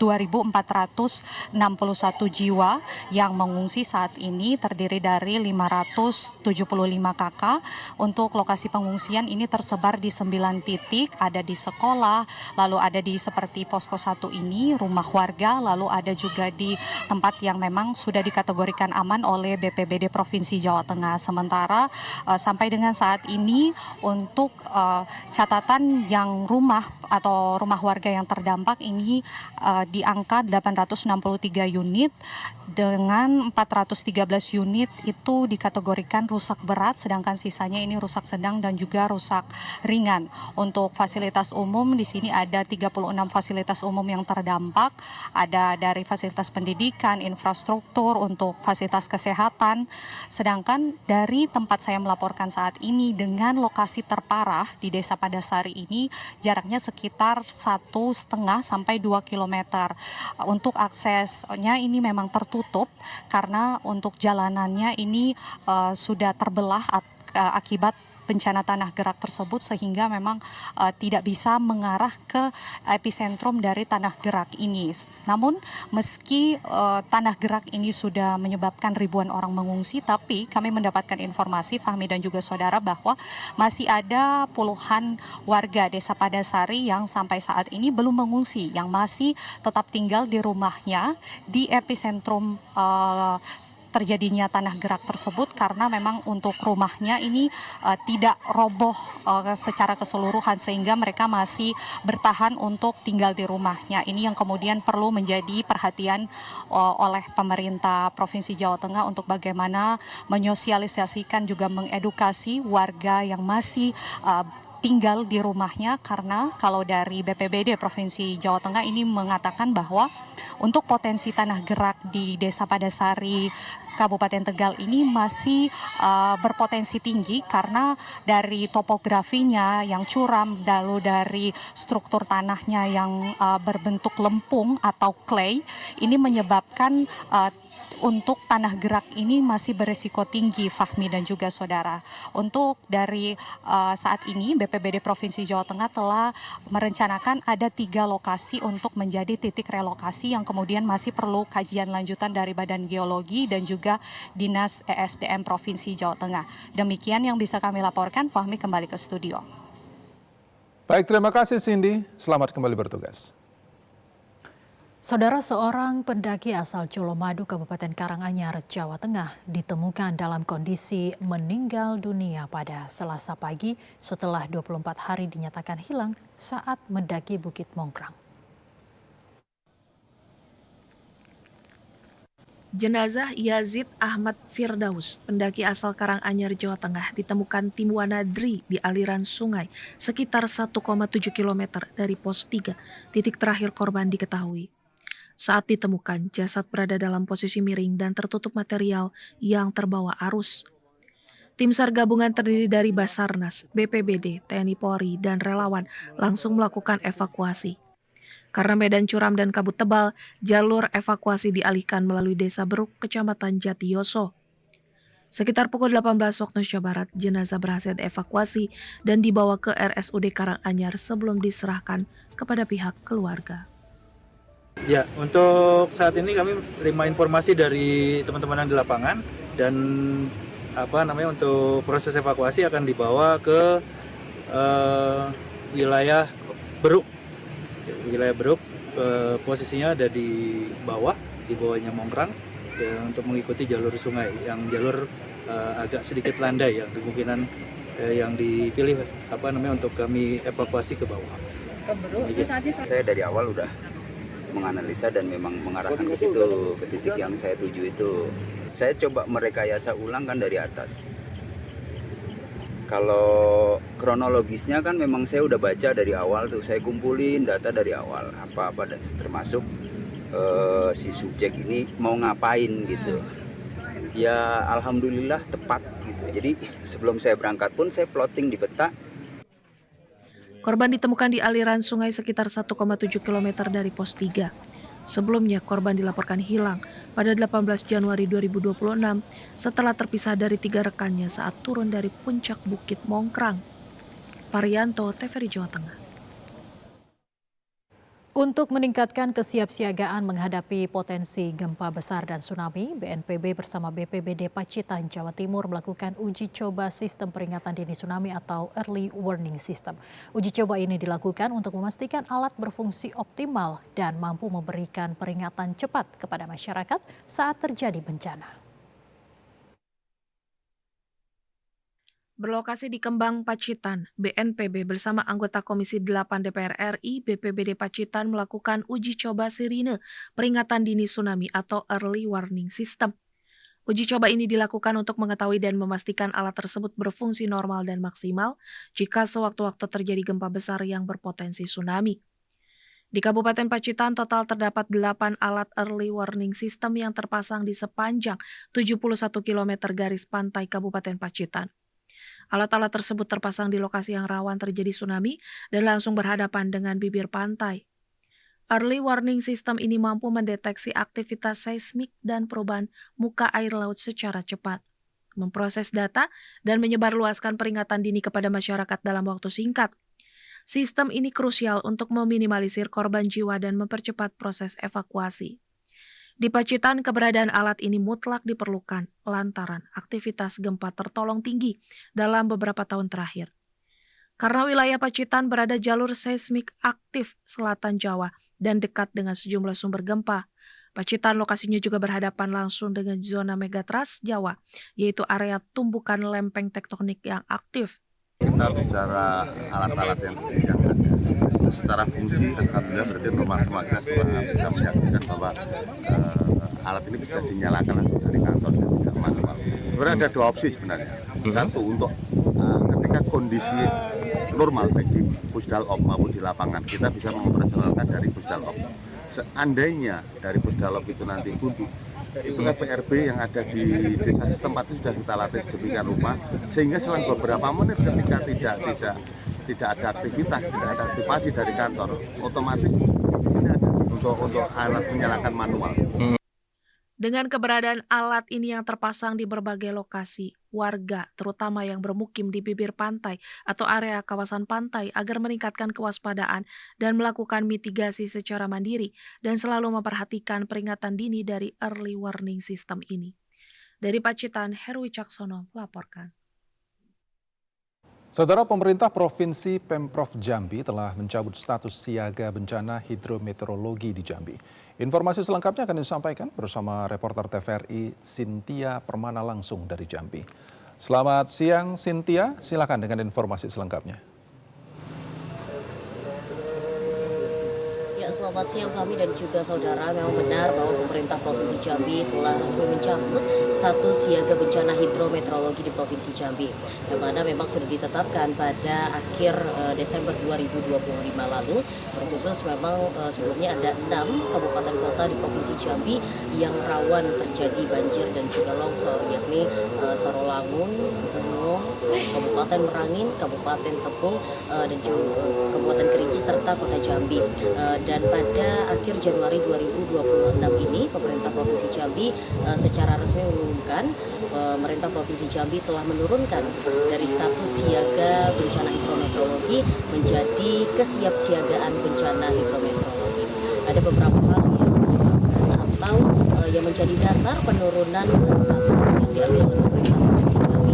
jiwa yang mengungsi saat ini, terdiri dari 575 kakak. Untuk lokasi pengungsian ini tersebar di 9 titik, ada di sekolah, lalu ada di seperti Posko 1 ini, rumah warga, lalu ada juga di tempat yang memang sudah dikategorikan aman oleh BPBD Provinsi Jawa Tengah. Sementara sampai dengan saat ini untuk catatan yang rumah atau rumah warga yang terdampak ini di angka 863 unit dengan 413 unit itu dikategorikan rusak berat, sedangkan sisanya ini rusak sedang dan juga rusak ringan. Untuk fasilitas umum di sini ada 36 fasilitas umum yang terdampak, ada dari fasilitas pendidikan, infrastruktur, untuk fasilitas kesehatan. Sedangkan dari tempat saya melaporkan saat ini dengan lokasi terparah di Desa Padasari ini jaraknya sekitar 1,5 sampai 2 km. Untuk aksesnya ini memang tertutup karena untuk jalanannya ini sudah terbelah akibat bencana tanah gerak tersebut, sehingga memang tidak bisa mengarah ke epicentrum dari tanah gerak ini. Namun meski tanah gerak ini sudah menyebabkan ribuan orang mengungsi, tapi kami mendapatkan informasi, Fahmi dan juga saudara, bahwa masih ada puluhan warga Desa Padasari yang sampai saat ini belum mengungsi, yang masih tetap tinggal di rumahnya di epicentrum terjadinya tanah gerak tersebut karena memang untuk rumahnya ini tidak roboh secara keseluruhan sehingga mereka masih bertahan untuk tinggal di rumahnya. Ini yang kemudian perlu menjadi perhatian oleh pemerintah Provinsi Jawa Tengah untuk bagaimana menyosialisasikan juga mengedukasi warga yang masih tinggal di rumahnya, karena kalau dari BPBD Provinsi Jawa Tengah ini mengatakan bahwa untuk potensi tanah gerak di Desa Padasari Kabupaten Tegal ini masih berpotensi tinggi karena dari topografinya yang curam, lalu dari struktur tanahnya yang berbentuk lempung atau clay, ini menyebabkan untuk tanah gerak ini masih berisiko tinggi, Fahmi dan juga saudara. Untuk dari saat ini BPBD Provinsi Jawa Tengah telah merencanakan ada 3 lokasi untuk menjadi titik relokasi yang kemudian masih perlu kajian lanjutan dari Badan Geologi dan juga Dinas ESDM Provinsi Jawa Tengah. Demikian yang bisa kami laporkan. Fahmi kembali ke studio. Baik, terima kasih Cindy. Selamat kembali bertugas. Saudara, seorang pendaki asal Colomadu, Kabupaten Karanganyar, Jawa Tengah ditemukan dalam kondisi meninggal dunia pada Selasa pagi setelah 24 hari dinyatakan hilang saat mendaki Bukit Mongkrang. Jenazah Yazid Ahmad Firdaus, pendaki asal Karanganyar, Jawa Tengah, ditemukan tim Wanadri di aliran sungai sekitar 1,7 km dari pos 3, titik terakhir korban diketahui. Saat ditemukan, jasad berada dalam posisi miring dan tertutup material yang terbawa arus. Tim SAR gabungan terdiri dari Basarnas, BPBD, TNI Polri, dan relawan langsung melakukan evakuasi. Karena medan curam dan kabut tebal, jalur evakuasi dialihkan melalui Desa Beruk, Kecamatan Jatiyoso. Sekitar pukul 18 waktu Indonesia Barat, jenazah berhasil dievakuasi dan dibawa ke RSUD Karanganyar sebelum diserahkan kepada pihak keluarga. Ya, untuk saat ini kami terima informasi dari teman-teman yang di lapangan dan untuk proses evakuasi akan dibawa ke wilayah Beruk. Wilayah Beruk posisinya ada di bawahnya Mongkrang untuk mengikuti jalur sungai yang jalur agak sedikit landai yang kemungkinan yang dipilih untuk kami evakuasi ke bawah. Saya dari awal udah menganalisa dan memang mengarahkan ke situ, ke titik yang saya tuju itu. Saya coba merekayasa ulang kan dari atas. Kalau kronologisnya kan memang saya udah baca dari awal tuh, saya kumpulin data dari awal apa-apa dan termasuk si subjek ini mau ngapain gitu. Ya alhamdulillah tepat gitu. Jadi sebelum saya berangkat pun saya plotting di peta. Korban ditemukan di aliran sungai sekitar 1,7 km dari pos 3. Sebelumnya korban dilaporkan hilang pada 18 Januari 2026 setelah terpisah dari 3 rekannya saat turun dari puncak Bukit Mongkrang. Parianto, TVRI Jawa Tengah. Untuk meningkatkan kesiapsiagaan menghadapi potensi gempa besar dan tsunami, BNPB bersama BPBD Pacitan, Jawa Timur melakukan uji coba sistem peringatan dini tsunami atau Early Warning System. Uji coba ini dilakukan untuk memastikan alat berfungsi optimal dan mampu memberikan peringatan cepat kepada masyarakat saat terjadi bencana. Berlokasi di Kembang, Pacitan, BNPB bersama anggota Komisi 8 DPR RI, BPBD Pacitan melakukan uji coba sirine peringatan dini tsunami atau Early Warning System. Uji coba ini dilakukan untuk mengetahui dan memastikan alat tersebut berfungsi normal dan maksimal jika sewaktu-waktu terjadi gempa besar yang berpotensi tsunami. Di Kabupaten Pacitan total terdapat 8 alat Early Warning System yang terpasang di sepanjang 71 km garis pantai Kabupaten Pacitan. Alat-alat tersebut terpasang di lokasi yang rawan terjadi tsunami dan langsung berhadapan dengan bibir pantai. Early Warning System ini mampu mendeteksi aktivitas seismik dan perubahan muka air laut secara cepat, memproses data, dan menyebarluaskan peringatan dini kepada masyarakat dalam waktu singkat. Sistem ini krusial untuk meminimalisir korban jiwa dan mempercepat proses evakuasi. Di Pacitan, keberadaan alat ini mutlak diperlukan lantaran aktivitas gempa tertolong tinggi dalam beberapa tahun terakhir. Karena wilayah Pacitan berada jalur seismik aktif selatan Jawa dan dekat dengan sejumlah sumber gempa, Pacitan lokasinya juga berhadapan langsung dengan zona megatrust Jawa, yaitu area tumbukan lempeng tektonik yang aktif. Kita bicara alat-alat yang ada. Secara fungsi, alhamdulillah berarti normal semua. Kita bisa menyaksikan bahwa alat ini bisa dinyalakan langsung dari kantor dan tidak manual. Sebenarnya ada dua opsi sebenarnya. Satu, untuk ketika kondisi normal baik di Pusdalop maupun di lapangan, kita bisa mengoperasionalkan dari Pusdalop. Seandainya dari Pusdalop itu nanti buntu, itu PRB yang ada di desa setempat itu sudah kita latih sedemikian rupa, sehingga selang beberapa menit ketika tidak ada aktivitas, tidak ada aktivasi dari kantor, otomatis di sini ada untuk alat menyalakan manual. Dengan keberadaan alat ini yang terpasang di berbagai lokasi, warga, terutama yang bermukim di bibir pantai atau area kawasan pantai agar meningkatkan kewaspadaan dan melakukan mitigasi secara mandiri dan selalu memperhatikan peringatan dini dari early warning system ini. Dari Pacitan, Heru Wicaksono melaporkan. Saudara, pemerintah Provinsi Pemprov Jambi telah mencabut status siaga bencana hidrometeorologi di Jambi. Informasi selengkapnya akan disampaikan bersama reporter TVRI Cynthia Permana langsung dari Jambi. Selamat siang Cynthia, silakan dengan informasi selengkapnya. Selamat siang Fahmi dan juga saudara, memang benar bahwa pemerintah Provinsi Jambi telah resmi mencabut status siaga bencana hidrometeorologi di Provinsi Jambi, yang mana memang sudah ditetapkan pada akhir Desember 2025 lalu. Terkhusus memang sebelumnya ada 6 kabupaten kota di Provinsi Jambi yang rawan terjadi banjir dan juga longsor, yakni Sarolangun, Benung, Kabupaten Merangin, Kabupaten Tepung, dan juga Kabupaten Kerinci serta Kota Jambi. Dan pada akhir Januari 2026 ini, pemerintah Provinsi Jambi secara resmi mengumumkan pemerintah Provinsi Jambi telah menurunkan dari status siaga bencana hidrometeorologi menjadi kesiapsiagaan bencana hidrometeorologi. Ada beberapa hal yang menyebabkan atau yang menjadi dasar penurunan status yang diambil oleh pemerintah Provinsi Jambi.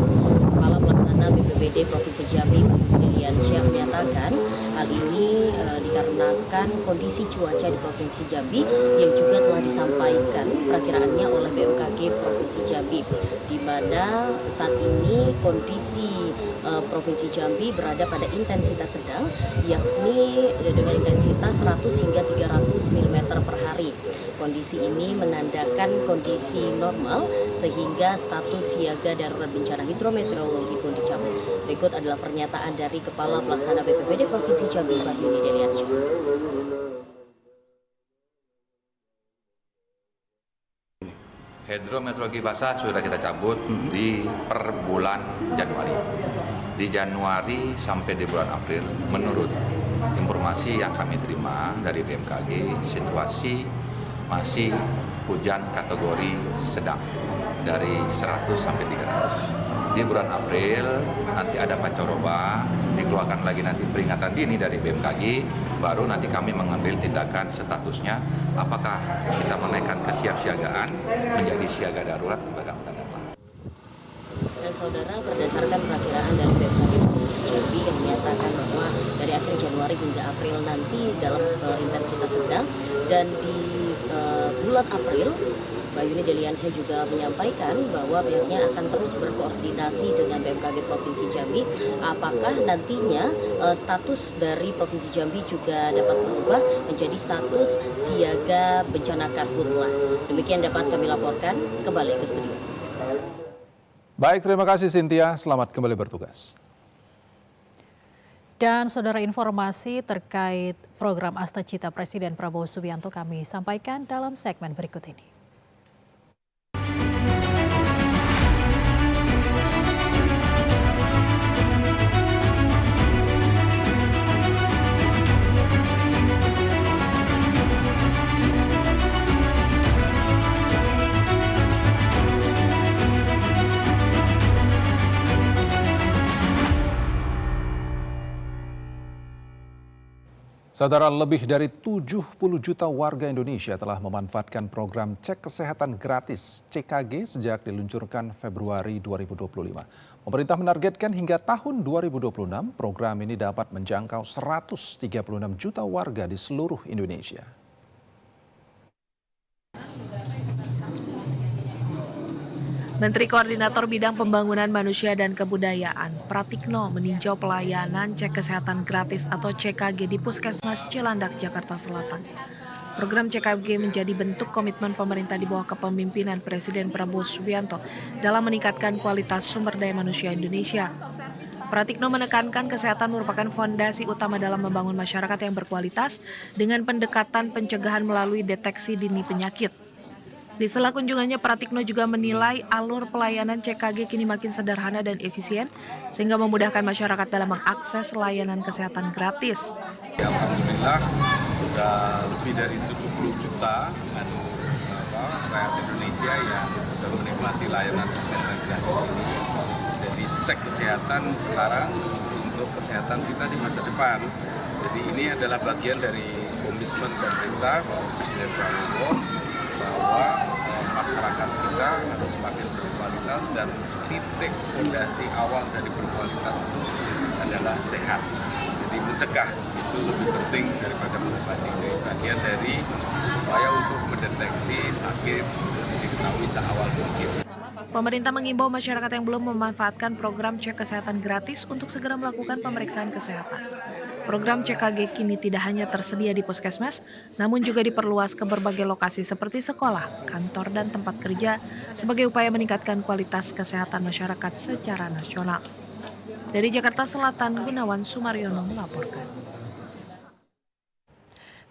Kepala Pelaksana BPBD Provinsi Jambi, Deliansyah, menyatakan hal ini dikarenakan kondisi cuaca di Provinsi Jambi yang juga telah disampaikan perakiraannya oleh BMKG Provinsi Jambi, di mana saat ini kondisi Provinsi Jambi berada pada intensitas sedang, yakni dengan intensitas 100 hingga 300 mm per hari. Kondisi ini menandakan kondisi normal sehingga status siaga darurat bencana hidrometeorologi pun dicabut. Berikut adalah pernyataan dari Kepala Pelaksana BPBD Provinsi Jambi, Wahyudi Deliansyah. Hidrometeorologi basah sudah kita cabut di per bulan Januari. Di Januari sampai di bulan April, menurut informasi yang kami terima dari BMKG, situasi masih hujan kategori sedang dari 100 sampai 300. Di bulan April nanti ada pancaroba, dikeluarkan lagi nanti peringatan dini dari BMKG, baru nanti kami mengambil tindakan statusnya apakah kita menaikkan kesiapsiagaan menjadi siaga darurat kepada bencana. Dan saudara, berdasarkan perakiraan dari BMKG Provinsi Jambi yang menyatakan bahwa dari akhir Januari hingga April nanti dalam intensitas sedang, dan di bulan April Wahyudi Deliansyah juga menyampaikan bahwa pihaknya akan terus berkoordinasi dengan BMKG Provinsi Jambi apakah nantinya status dari Provinsi Jambi juga dapat berubah menjadi status siaga bencana karhutlah. Demikian dapat kami laporkan, kembali ke studio. Baik, terima kasih Cynthia, selamat kembali bertugas. Dan saudara, informasi terkait program Astacita Presiden Prabowo Subianto kami sampaikan dalam segmen berikut ini. Saudara, lebih dari 70 juta warga Indonesia telah memanfaatkan program Cek Kesehatan Gratis CKG sejak diluncurkan Februari 2025. Pemerintah menargetkan hingga tahun 2026 program ini dapat menjangkau 136 juta warga di seluruh Indonesia. Menteri Koordinator Bidang Pembangunan Manusia dan Kebudayaan, Pratikno, meninjau pelayanan cek kesehatan gratis atau CKG di Puskesmas Cilandak, Jakarta Selatan. Program CKG menjadi bentuk komitmen pemerintah di bawah kepemimpinan Presiden Prabowo Subianto dalam meningkatkan kualitas sumber daya manusia Indonesia. Pratikno menekankan kesehatan merupakan fondasi utama dalam membangun masyarakat yang berkualitas dengan pendekatan pencegahan melalui deteksi dini penyakit. Di sela kunjungannya, Pratikno juga menilai alur pelayanan CKG kini makin sederhana dan efisien sehingga memudahkan masyarakat dalam mengakses layanan kesehatan gratis. Alhamdulillah sudah lebih dari 70 juta rakyat Indonesia yang sudah menikmati layanan kesehatan gratis ini. Jadi cek kesehatan sekarang untuk kesehatan kita di masa depan. Jadi ini adalah bagian dari komitmen pemerintah Presiden Prabowo bahwa masyarakat kita harus semakin berkualitas dan titik fondasi awal dari berkualitas itu adalah sehat. Jadi mencegah itu lebih penting daripada mengobati. Jadi bagian dari upaya untuk mendeteksi sakit diketahui seawal mungkin. Pemerintah mengimbau masyarakat yang belum memanfaatkan program cek kesehatan gratis untuk segera melakukan pemeriksaan kesehatan. Program CKG kini tidak hanya tersedia di puskesmas, namun juga diperluas ke berbagai lokasi seperti sekolah, kantor, dan tempat kerja sebagai upaya meningkatkan kualitas kesehatan masyarakat secara nasional. Dari Jakarta Selatan, Gunawan Sumaryono melaporkan.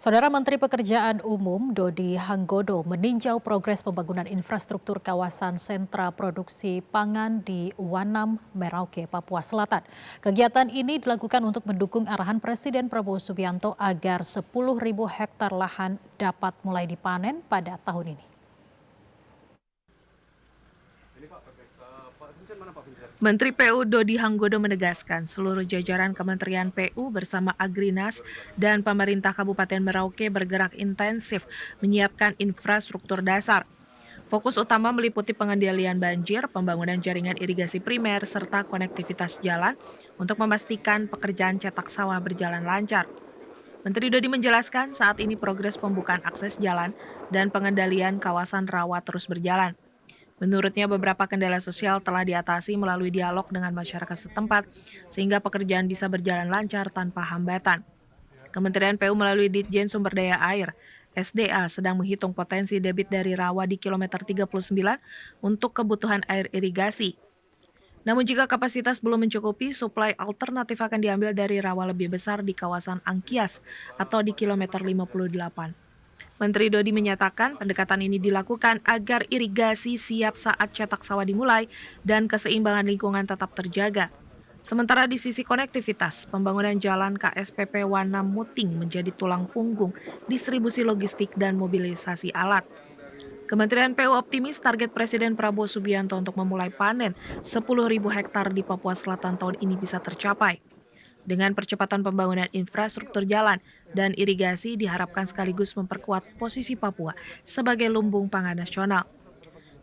Saudara Menteri Pekerjaan Umum Dodi Hanggodo meninjau progres pembangunan infrastruktur kawasan sentra produksi pangan di Wanam, Merauke, Papua Selatan. Kegiatan ini dilakukan untuk mendukung arahan Presiden Prabowo Subianto agar 10.000 hektar lahan dapat mulai dipanen pada tahun ini. Menteri PU Dodi Hanggodo menegaskan seluruh jajaran Kementerian PU bersama Agrinas dan pemerintah Kabupaten Merauke bergerak intensif menyiapkan infrastruktur dasar. Fokus utama meliputi pengendalian banjir, pembangunan jaringan irigasi primer, serta konektivitas jalan untuk memastikan pekerjaan cetak sawah berjalan lancar. Menteri Dodi menjelaskan saat ini progres pembukaan akses jalan dan pengendalian kawasan rawa terus berjalan. Menurutnya beberapa kendala sosial telah diatasi melalui dialog dengan masyarakat setempat sehingga pekerjaan bisa berjalan lancar tanpa hambatan. Kementerian PU melalui Ditjen Sumber Daya Air, SDA sedang menghitung potensi debit dari rawa di kilometer 39 untuk kebutuhan air irigasi. Namun jika kapasitas belum mencukupi, suplai alternatif akan diambil dari rawa lebih besar di kawasan Angkias atau di kilometer 58. Menteri Dodi menyatakan pendekatan ini dilakukan agar irigasi siap saat cetak sawah dimulai dan keseimbangan lingkungan tetap terjaga. Sementara di sisi konektivitas, pembangunan jalan KSPP Wanam Muting menjadi tulang punggung distribusi logistik dan mobilisasi alat. Kementerian PU optimis target Presiden Prabowo Subianto untuk memulai panen 10.000 hektar di Papua Selatan tahun ini bisa tercapai. Dengan percepatan pembangunan infrastruktur jalan dan irigasi diharapkan sekaligus memperkuat posisi Papua sebagai lumbung pangan nasional.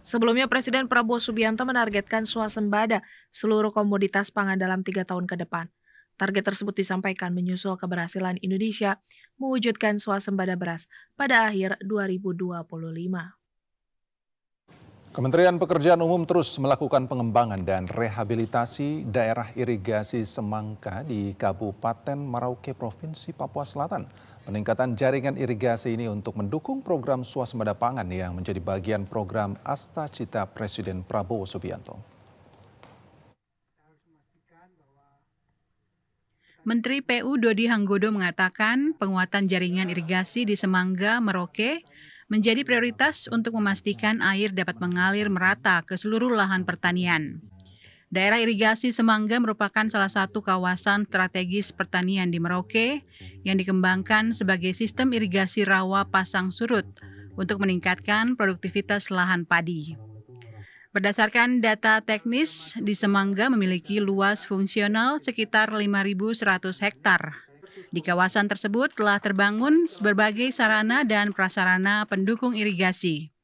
Sebelumnya Presiden Prabowo Subianto menargetkan swasembada seluruh komoditas pangan dalam 3 tahun ke depan. Target tersebut disampaikan menyusul keberhasilan Indonesia mewujudkan swasembada beras pada akhir 2025. Kementerian Pekerjaan Umum terus melakukan pengembangan dan rehabilitasi daerah irigasi Semangka di Kabupaten Merauke, Provinsi Papua Selatan. Peningkatan jaringan irigasi ini untuk mendukung program swasembada pangan yang menjadi bagian program Asta Cita Presiden Prabowo Subianto. Menteri PU Dodi Hanggodo mengatakan penguatan jaringan irigasi di Semangga, Merauke menjadi prioritas untuk memastikan air dapat mengalir merata ke seluruh lahan pertanian. Daerah irigasi Semangga merupakan salah satu kawasan strategis pertanian di Merauke yang dikembangkan sebagai sistem irigasi rawa pasang surut untuk meningkatkan produktivitas lahan padi. Berdasarkan data teknis, di Semangga memiliki luas fungsional sekitar 5.100 hektar. Di kawasan tersebut telah terbangun berbagai sarana dan prasarana pendukung irigasi.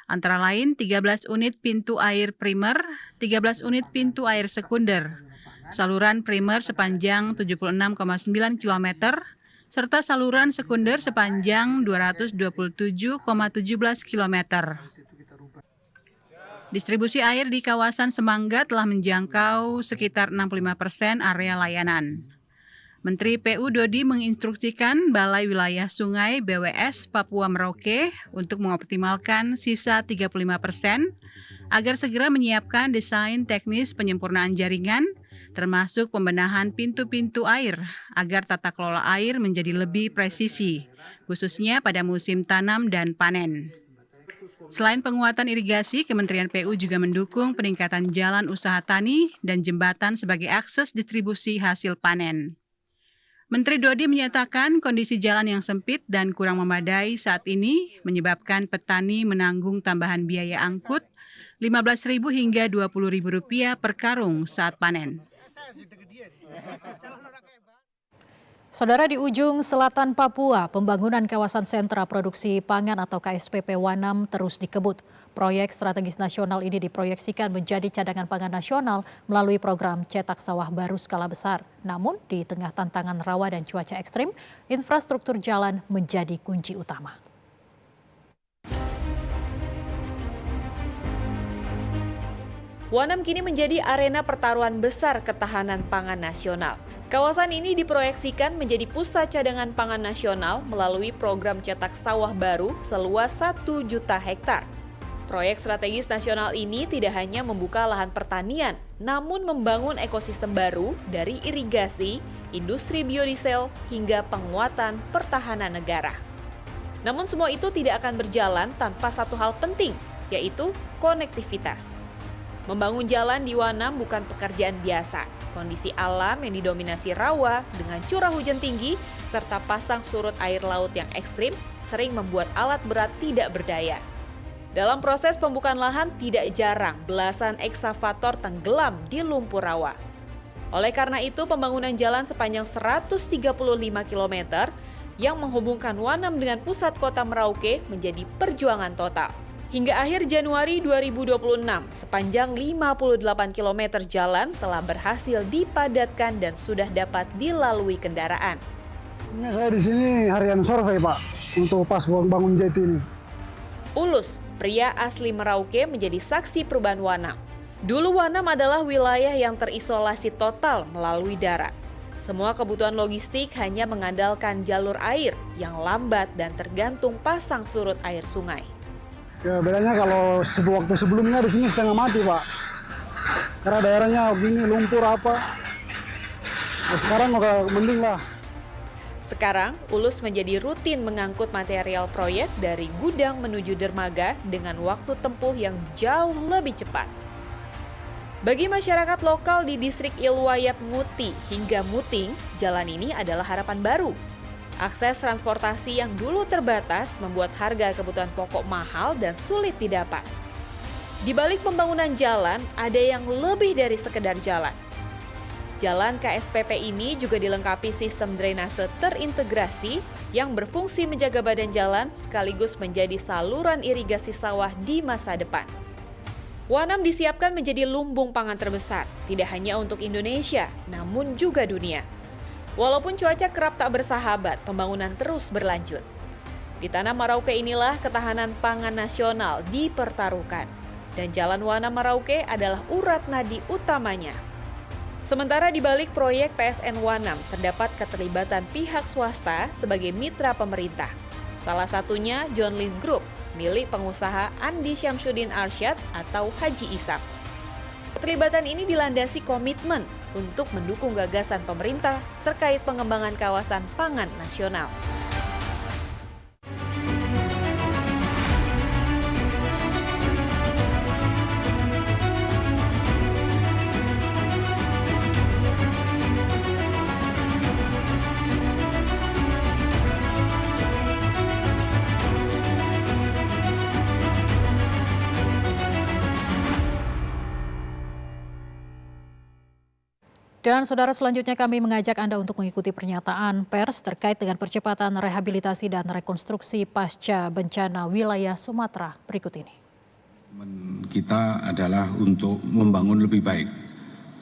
Antara lain 13 unit pintu air primer, 13 unit pintu air sekunder, saluran primer sepanjang 76,9 km, serta saluran sekunder sepanjang 227,17 km. Distribusi air di kawasan Semangga telah menjangkau sekitar 65% area layanan. Menteri PU Dodi menginstruksikan Balai Wilayah Sungai BWS Papua Merauke untuk mengoptimalkan sisa 35% agar segera menyiapkan desain teknis penyempurnaan jaringan, termasuk pembenahan pintu-pintu air agar tata kelola air menjadi lebih presisi, khususnya pada musim tanam dan panen. Selain penguatan irigasi, Kementerian PU juga mendukung peningkatan jalan usaha tani dan jembatan sebagai akses distribusi hasil panen. Menteri Dodi menyatakan kondisi jalan yang sempit dan kurang memadai saat ini menyebabkan petani menanggung tambahan biaya angkut Rp15.000 hingga Rp20.000 per karung saat panen. Saudara, di ujung selatan Papua, pembangunan kawasan sentra produksi pangan atau KSPP Wanam terus dikebut. Proyek strategis nasional ini diproyeksikan menjadi cadangan pangan nasional melalui program cetak sawah baru skala besar. Namun, di tengah tantangan rawa dan cuaca ekstrim, infrastruktur jalan menjadi kunci utama. Wanam kini menjadi arena pertaruhan besar ketahanan pangan nasional. Kawasan ini diproyeksikan menjadi pusat cadangan pangan nasional melalui program cetak sawah baru seluas 1 juta hektar. Proyek strategis nasional ini tidak hanya membuka lahan pertanian, namun membangun ekosistem baru dari irigasi, industri biodiesel, hingga penguatan pertahanan negara. Namun semua itu tidak akan berjalan tanpa satu hal penting, yaitu konektivitas. Membangun jalan di Wanam bukan pekerjaan biasa. Kondisi alam yang didominasi rawa dengan curah hujan tinggi serta pasang surut air laut yang ekstrim sering membuat alat berat tidak berdaya. Dalam proses pembukaan lahan tidak jarang belasan eksavator tenggelam di lumpur rawa. Oleh karena itu pembangunan jalan sepanjang 135 km yang menghubungkan Wanam dengan pusat kota Merauke menjadi perjuangan total. Hingga akhir Januari 2026, sepanjang 58 km jalan telah berhasil dipadatkan dan sudah dapat dilalui kendaraan. Saya di sini harian survei, Pak, untuk pas bangun jati ini. Ulus, pria asli Merauke, menjadi saksi perubahan Wanam. Dulu Wanam adalah wilayah yang terisolasi total melalui darat. Semua kebutuhan logistik hanya mengandalkan jalur air yang lambat dan tergantung pasang surut air sungai. Ya, bedanya kalau waktu sebelumnya di sini setengah mati, Pak. Karena daerahnya begini lumpur apa. Nah, sekarang udah mending lah. Sekarang, Ulus menjadi rutin mengangkut material proyek dari gudang menuju dermaga dengan waktu tempuh yang jauh lebih cepat. Bagi masyarakat lokal di distrik Ilwayap Nguti hingga Muting, jalan ini adalah harapan baru. Akses transportasi yang dulu terbatas membuat harga kebutuhan pokok mahal dan sulit didapat. Di balik pembangunan jalan, ada yang lebih dari sekedar jalan. Jalan KSPP ini juga dilengkapi sistem drainase terintegrasi yang berfungsi menjaga badan jalan sekaligus menjadi saluran irigasi sawah di masa depan. Wanam disiapkan menjadi lumbung pangan terbesar, tidak hanya untuk Indonesia, namun juga dunia. Walaupun cuaca kerap tak bersahabat, pembangunan terus berlanjut. Di tanah Merauke inilah ketahanan pangan nasional dipertaruhkan. Dan Jalan Wanam Merauke adalah urat nadi utamanya. Sementara di balik proyek PSN Wanam terdapat keterlibatan pihak swasta sebagai mitra pemerintah. Salah satunya John Lin Group, milik pengusaha Andi Syamsuddin Arsyad atau Haji Isam. Keterlibatan ini dilandasi komitmen untuk mendukung gagasan pemerintah terkait pengembangan kawasan pangan nasional. Dan saudara, selanjutnya kami mengajak Anda untuk mengikuti pernyataan pers terkait dengan percepatan rehabilitasi dan rekonstruksi pasca bencana wilayah Sumatera berikut ini. Kita adalah untuk membangun lebih baik.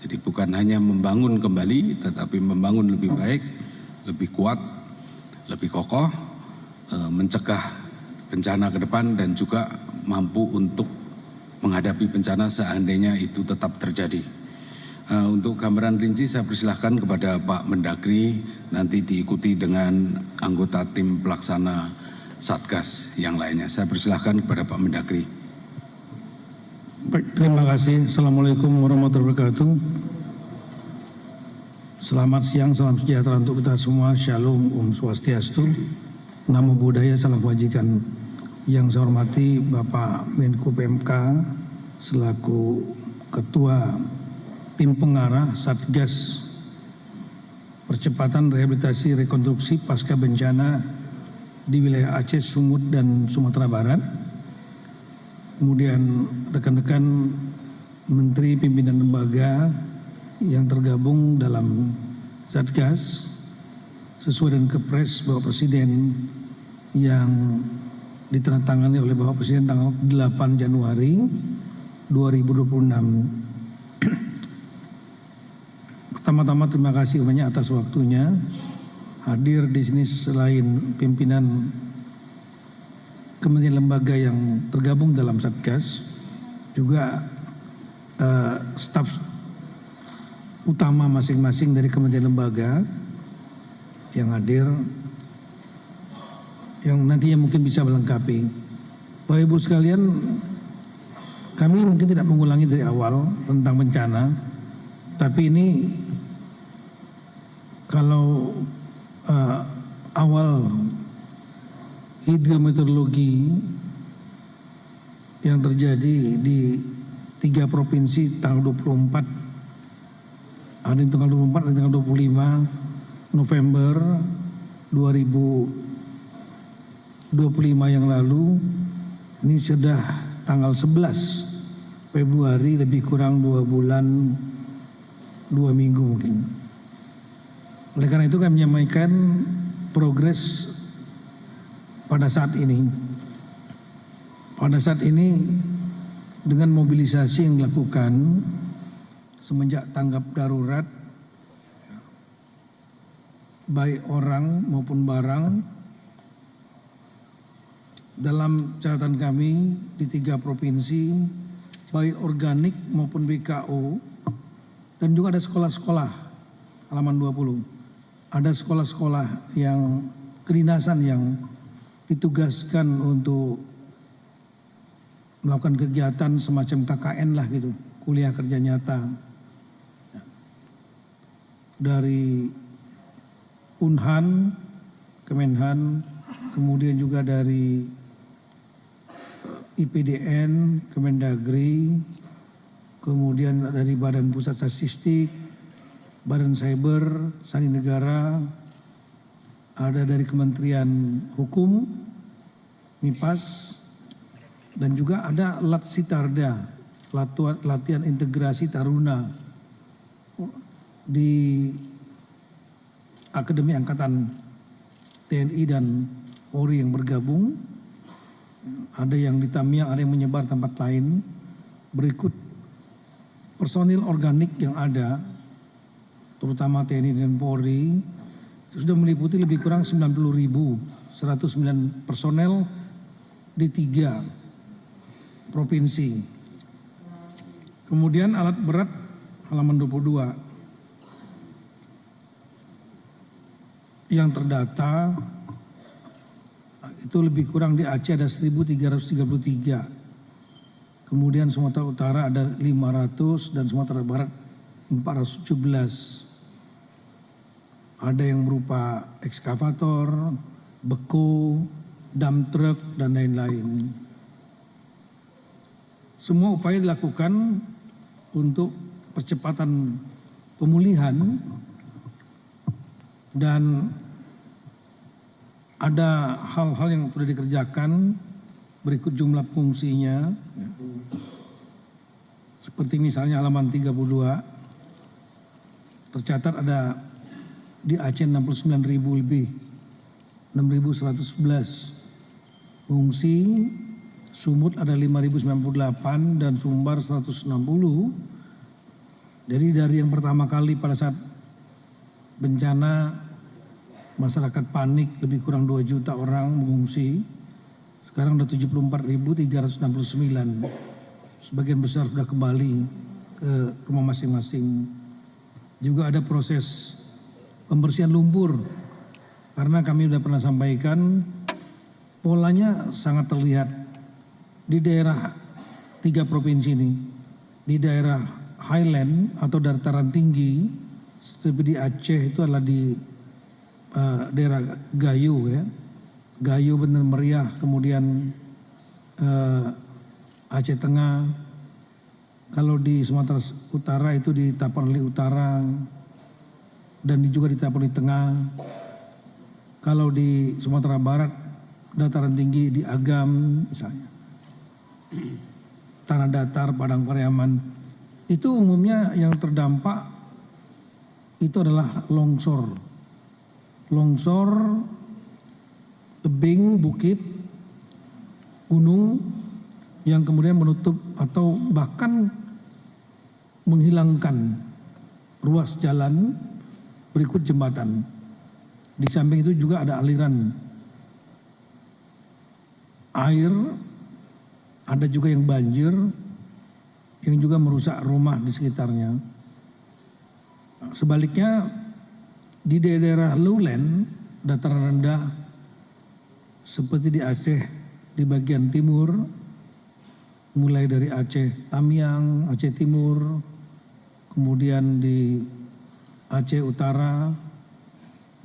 Jadi bukan hanya membangun kembali, tetapi membangun lebih baik, lebih kuat, lebih kokoh, mencegah bencana ke depan dan juga mampu untuk menghadapi bencana seandainya itu tetap terjadi. Untuk gambaran rinci saya persilahkan kepada Pak Mendagri, nanti diikuti dengan anggota tim pelaksana Satgas yang lainnya. Saya persilahkan kepada Pak Mendagri. Baik, terima kasih. Assalamualaikum warahmatullahi wabarakatuh. Selamat siang, salam sejahtera untuk kita semua. Shalom, Om Swastiastu. Namo Buddhaya, salam kebajikan. Yang saya hormati Bapak Menko PMK selaku Ketua Tim Pengarah Satgas Percepatan Rehabilitasi Rekonstruksi Pasca Bencana di wilayah Aceh, Sumut, dan Sumatera Barat. Kemudian rekan-rekan Menteri Pimpinan Lembaga yang tergabung dalam Satgas sesuai dengan Kepres Bapak Presiden yang ditandatangani oleh Bapak Presiden tanggal 8 Januari 2026. Pertama-tama terima kasih banyak atas waktunya hadir di sini selain pimpinan kementerian lembaga yang tergabung dalam Satgas, juga staf utama masing-masing dari kementerian lembaga yang hadir, yang nantinya mungkin bisa melengkapi. Bapak Ibu sekalian, kami mungkin tidak mengulangi dari awal tentang bencana, tapi ini kalau awal hidrometeorologi yang terjadi di 3 provinsi tanggal 24, ada yang tanggal 24 dan tanggal 25 November 2025 yang lalu, ini sudah tanggal 11 Februari, lebih kurang 2 bulan 2 minggu mungkin. Oleh karena itu kami menyampaikan progres pada saat ini. Pada saat ini dengan mobilisasi yang dilakukan semenjak tanggap darurat, baik orang maupun barang, dalam catatan kami di 3 provinsi, baik organik maupun BKO, dan juga ada sekolah-sekolah, halaman 20. Ada sekolah-sekolah yang kedinasan yang ditugaskan untuk melakukan kegiatan semacam KKN lah gitu, kuliah kerja nyata. Dari Unhan, Kemenhan, kemudian juga dari IPDN, Kemendagri, kemudian dari Badan Pusat Statistik, Badan Cyber, Sandi Negara, ada dari Kementerian Hukum, MIPAS, dan juga ada Latsitarda, latihan integrasi Taruna di Akademi Angkatan TNI dan Polri yang bergabung. Ada yang di Tamiang, ada yang menyebar tempat lain. Berikut personil organik yang ada, terutama TNI dan Polri, sudah meliputi lebih kurang 90.109 personel di 3 provinsi. Kemudian alat berat halaman 22 yang terdata itu lebih kurang di Aceh ada 1.333. Kemudian Sumatera Utara ada 500 dan Sumatera Barat 417. Ada yang berupa ekskavator, beko, dump truck, dan lain-lain. Semua upaya dilakukan untuk percepatan pemulihan dan ada hal-hal yang sudah dikerjakan. Berikut jumlah fungsinya. Seperti misalnya halaman 32 tercatat ada di Aceh 69.000 lebih, 6.111 fungsi. Sumut ada 5.098 dan Sumbar 160. Jadi dari yang pertama kali pada saat bencana masyarakat panik, lebih kurang 2 juta orang mengungsi, sekarang ada 74.369. sebagian besar sudah kembali ke rumah masing-masing. Juga ada proses pembersihan lumpur, karena kami sudah pernah sampaikan polanya sangat terlihat di daerah 3 provinsi ini. Di daerah Highland atau dataran tinggi seperti di Aceh itu adalah di daerah Gayo ya, Gayo Bener Meriah, kemudian Aceh Tengah. Kalau di Sumatera Utara itu di Tapanuli Utara dan juga di Tapanuli Tengah. Kalau di Sumatera Barat dataran tinggi di Agam misalnya, Tanah Datar, Padang Pariaman, itu umumnya yang terdampak itu adalah longsor, tebing, bukit, gunung yang kemudian menutup atau bahkan menghilangkan ruas jalan berikut jembatan. Di samping itu juga ada aliran air, ada juga yang banjir, yang juga merusak rumah di sekitarnya. Sebaliknya di daerah lowland, dataran rendah seperti di Aceh di bagian timur, mulai dari Aceh Tamiang, Aceh Timur, kemudian di Aceh Utara,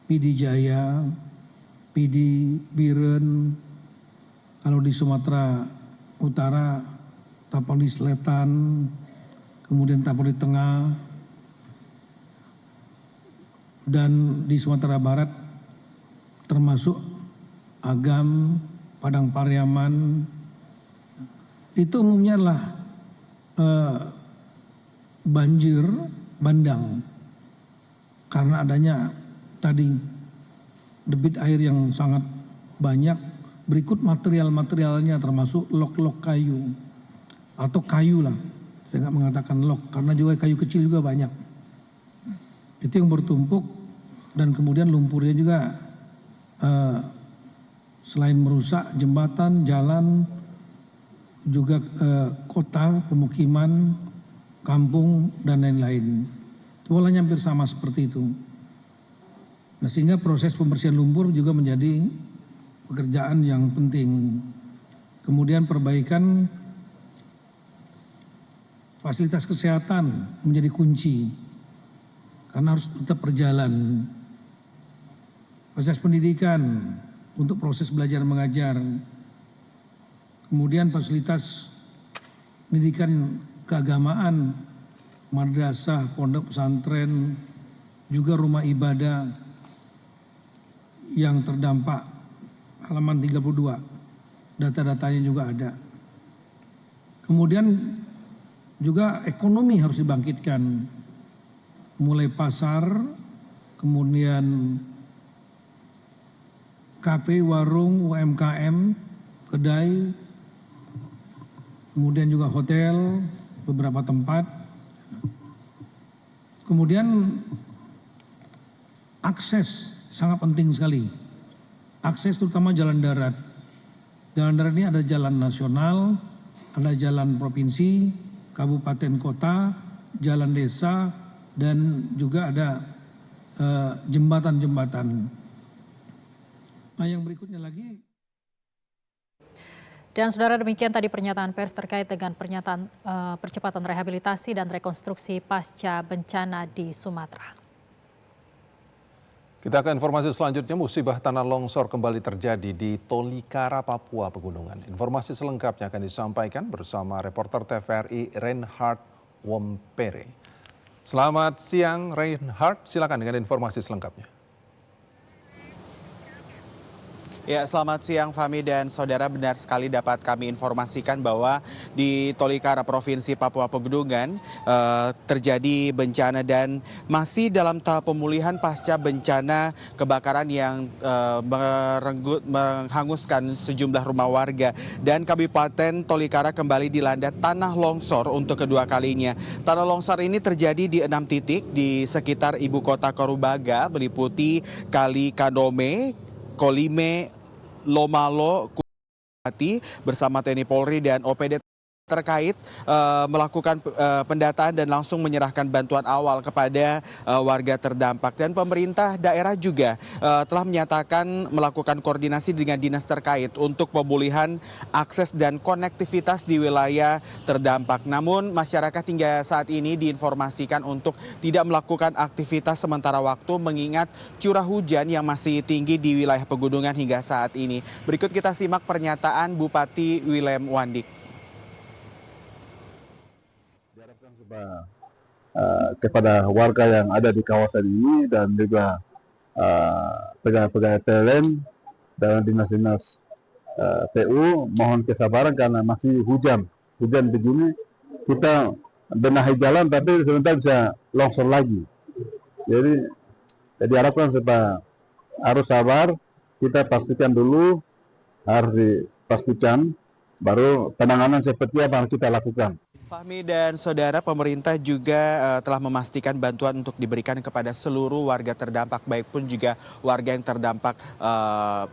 Pidi Jaya, Pidi Biren, kalau di Sumatera Utara, Tapanuli Selatan, kemudian Tapanuli Tengah, dan di Sumatera Barat termasuk Agam, Padang Pariaman, itu umumnya adalah banjir bandang karena adanya tadi debit air yang sangat banyak. Berikut material-materialnya termasuk lok-lok kayu atau kayu lah, saya nggak mengatakan lok karena juga kayu kecil juga banyak. Itu yang bertumpuk dan kemudian lumpurnya juga selain merusak jembatan, jalan, juga kota, pemukiman, kampung dan lain-lain. Polanya hampir sama seperti itu. Nah, sehingga proses pembersihan lumpur juga menjadi pekerjaan yang penting. Kemudian perbaikan fasilitas kesehatan menjadi kunci karena harus tetap berjalan. Proses pendidikan untuk proses belajar mengajar. Kemudian fasilitas pendidikan keagamaan, madrasah, pondok pesantren, juga rumah ibadah yang terdampak. Halaman 32, data-datanya juga ada. Kemudian juga ekonomi harus dibangkitkan, mulai pasar, kemudian kafe, warung, UMKM, kedai, kemudian juga hotel, beberapa tempat. Kemudian akses sangat penting sekali. Akses terutama jalan darat. Jalan darat ini ada jalan nasional, ada jalan provinsi, kabupaten kota, jalan desa, dan juga ada jembatan-jembatan. Nah, yang berikutnya lagi. Dan saudara, demikian tadi pernyataan pers terkait dengan pernyataan percepatan rehabilitasi dan rekonstruksi pasca bencana di Sumatera. Kita ke informasi selanjutnya. Musibah tanah longsor kembali terjadi di Tolikara, Papua Pegunungan. Informasi selengkapnya akan disampaikan bersama reporter TVRI Reinhard Wompere. Selamat siang Reinhard, silakan dengan informasi selengkapnya. Ya, selamat siang Fahmi dan saudara, benar sekali dapat kami informasikan bahwa di Tolikara, Provinsi Papua Pegunungan terjadi bencana dan masih dalam tahap pemulihan pasca bencana kebakaran yang menghanguskan sejumlah rumah warga. Dan Kabupaten Tolikara kembali dilanda tanah longsor untuk kedua kalinya. Tanah longsor ini terjadi di 6 titik di sekitar ibu kota Korubaga, meliputi Kali Kadome, Kolime, Lomalo, Kupati bersama TNI Polri dan OPD terkait melakukan pendataan dan langsung menyerahkan bantuan awal kepada warga terdampak. Dan pemerintah daerah juga telah menyatakan melakukan koordinasi dengan dinas terkait untuk pemulihan akses dan konektivitas di wilayah terdampak. Namun masyarakat hingga saat ini diinformasikan untuk tidak melakukan aktivitas sementara waktu mengingat curah hujan yang masih tinggi di wilayah pegunungan hingga saat ini. Berikut kita simak pernyataan Bupati Willem Wandik. Kepada warga yang ada di kawasan ini dan juga pegawai-pegawai PLN dan dinas-dinas PU mohon kesabaran karena masih hujan begini kita benahi jalan tapi sebentar bisa longsor lagi. Jadi diharapkan supaya harus sabar, kita pastikan dulu, harus dipastikan baru penanganan seperti apa yang kita lakukan. Fahmi dan saudara, pemerintah juga telah memastikan bantuan untuk diberikan kepada seluruh warga terdampak, baik pun juga warga yang terdampak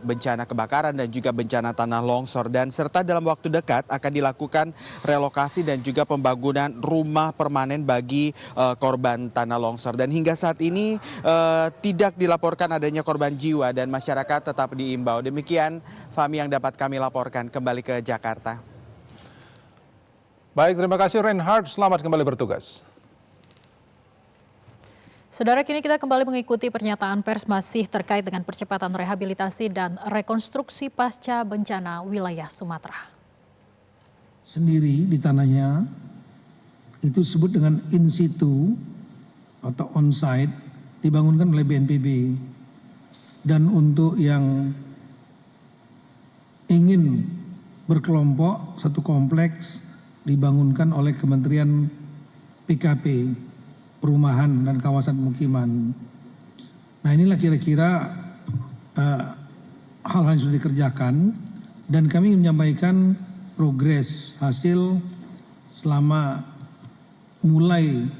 bencana kebakaran dan juga bencana tanah longsor. Dan serta dalam waktu dekat akan dilakukan relokasi dan juga pembangunan rumah permanen bagi korban tanah longsor. Dan hingga saat ini tidak dilaporkan adanya korban jiwa dan masyarakat tetap diimbau. Demikian Fahmi yang dapat kami laporkan. Kembali ke Jakarta. Baik, terima kasih Reinhard. Selamat kembali bertugas. Saudara, kini kita kembali mengikuti pernyataan pers masih terkait dengan percepatan rehabilitasi dan rekonstruksi pasca bencana wilayah Sumatera. Sendiri di tanahnya itu disebut dengan in situ atau on-site dibangunkan oleh BNPB. Dan untuk yang ingin berkelompok satu kompleks dibangunkan oleh Kementerian PKP, Perumahan dan Kawasan Pemukiman. Nah, inilah kira-kira hal-hal yang sudah dikerjakan dan kami menyampaikan progres hasil selama mulai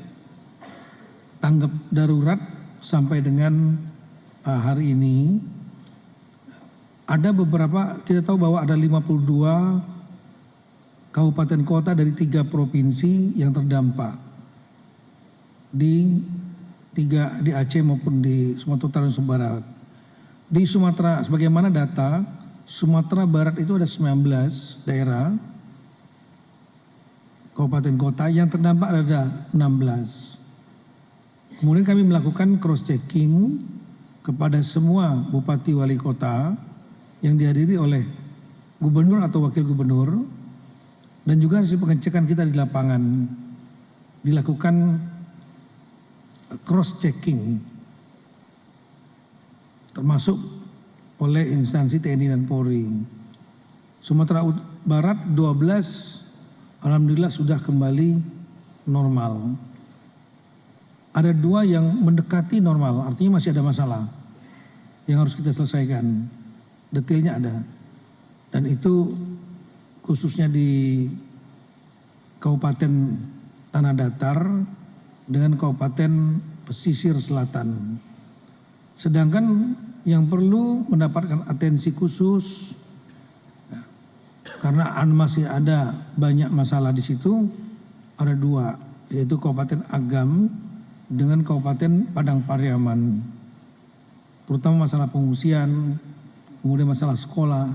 tanggap darurat sampai dengan hari ini. Ada beberapa, kita tahu bahwa ada 52 kabupaten kota dari 3 provinsi yang terdampak di Aceh maupun di Sumatera Utara dan Sumatera Barat. Di Sumatera, sebagaimana data, Sumatera Barat itu ada 19 daerah kabupaten kota, yang terdampak ada 16. Kemudian kami melakukan cross-checking kepada semua bupati wali kota yang dihadiri oleh gubernur atau wakil gubernur. Dan juga hasil pengecekan kita di lapangan dilakukan cross-checking termasuk oleh instansi TNI dan Polri. Sumatera Barat 12 alhamdulillah sudah kembali normal. Ada 2 yang mendekati normal, artinya masih ada masalah yang harus kita selesaikan. Detailnya ada. Dan itu khususnya di Kabupaten Tanah Datar dengan Kabupaten Pesisir Selatan. Sedangkan yang perlu mendapatkan atensi khusus karena masih ada banyak masalah di situ, ada 2, yaitu Kabupaten Agam dengan Kabupaten Padang Pariaman. Terutama masalah pengungsian, kemudian masalah sekolah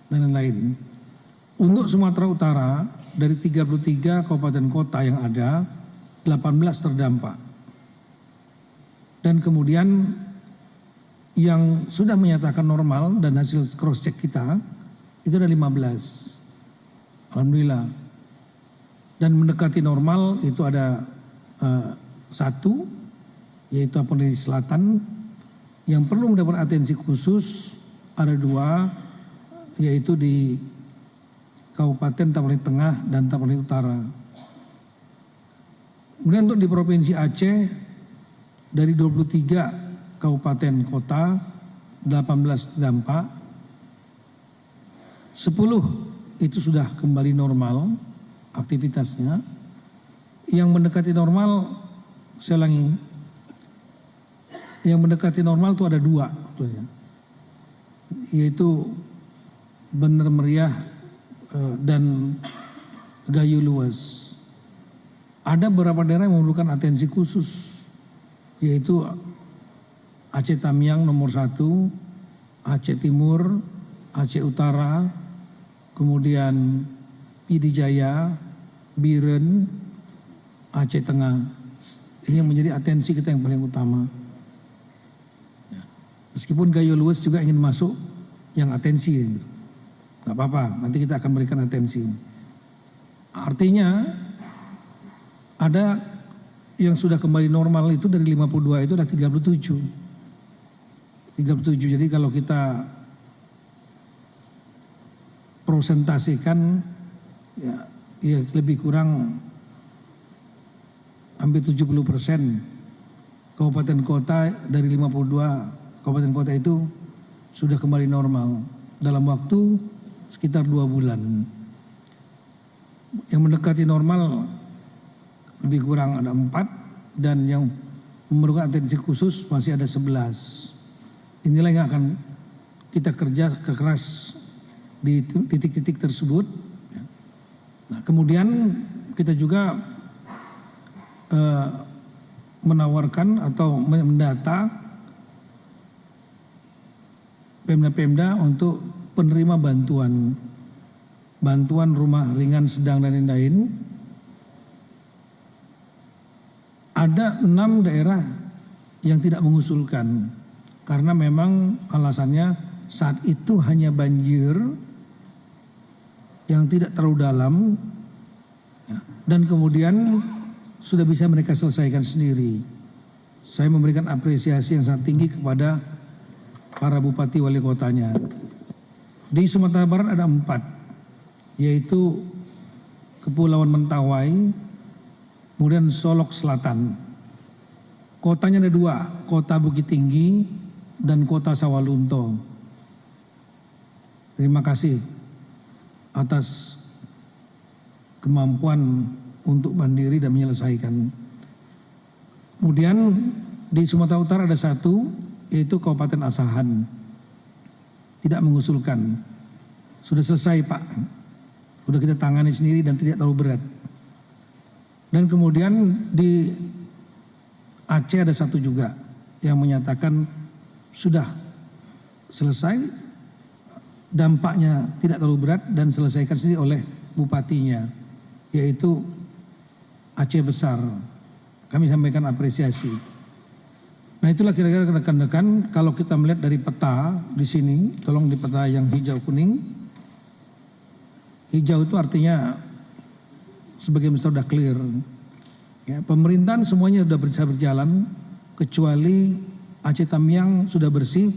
dan lain-lain. Untuk Sumatera Utara, dari 33 kabupaten kota yang ada, 18 terdampak. Dan kemudian yang sudah menyatakan normal dan hasil cross-check kita, itu ada 15. Alhamdulillah. Dan mendekati normal itu ada 1, yaitu Apodai Selatan. Yang perlu mendapat atensi khusus ada 2, yaitu di Kabupaten Tapanuli Tengah dan Tapanuli Utara. Kemudian untuk di Provinsi Aceh, dari 23 kabupaten kota, 18 terdampak, 10 itu sudah kembali normal aktivitasnya. Yang mendekati normal, saya ulangi, yang mendekati normal itu ada 2, yaitu Bener Meriah dan Gayo Luas. Ada beberapa daerah yang memerlukan atensi khusus, yaitu Aceh Tamiang nomor 1, Aceh Timur, Aceh Utara, kemudian Pidi Jaya, Biren, Aceh Tengah. Ini yang menjadi atensi kita yang paling utama. Meskipun Gayo Luas juga ingin masuk yang atensi, nggak apa-apa, nanti kita akan berikan atensi. Artinya ada yang sudah kembali normal itu dari 52 itu ada 37. Jadi kalau kita prosentasikan ya lebih kurang hampir 70% kabupaten kota dari 52 kabupaten kota itu sudah kembali normal dalam waktu sekitar 2 bulan. Yang mendekati normal lebih kurang ada 4 dan yang memerlukan atensi khusus masih ada 11. Inilah yang akan kita kerja keras di titik-titik tersebut. Nah, kemudian kita juga menawarkan atau mendata Pemda-Pemda untuk penerima bantuan rumah ringan, sedang dan lain-lain. Ada 6 daerah yang tidak mengusulkan karena memang alasannya saat itu hanya banjir yang tidak terlalu dalam dan kemudian sudah bisa mereka selesaikan sendiri. Saya memberikan apresiasi yang sangat tinggi kepada para bupati wali kotanya. Di Sumatera Barat ada 4, yaitu Kepulauan Mentawai, kemudian Solok Selatan. Kotanya ada 2, Kota Bukit Tinggi dan Kota Sawalunto. Terima kasih atas kemampuan untuk mandiri dan menyelesaikan. Kemudian di Sumatera Utara ada 1, yaitu Kabupaten Asahan. Tidak mengusulkan. Sudah selesai Pak. Sudah kita tangani sendiri dan tidak terlalu berat. Dan kemudian di Aceh ada 1 juga yang menyatakan sudah selesai, dampaknya tidak terlalu berat dan selesaikan sendiri oleh bupatinya, yaitu Aceh Besar. Kami sampaikan apresiasi. Nah, itulah kira-kira rekan-rekan kalau kita melihat dari peta di sini, tolong di peta yang hijau kuning. Hijau itu artinya sebagian besar sudah clear. Ya, pemerintahan semuanya sudah bisa berjalan kecuali Aceh Tamiang sudah bersih,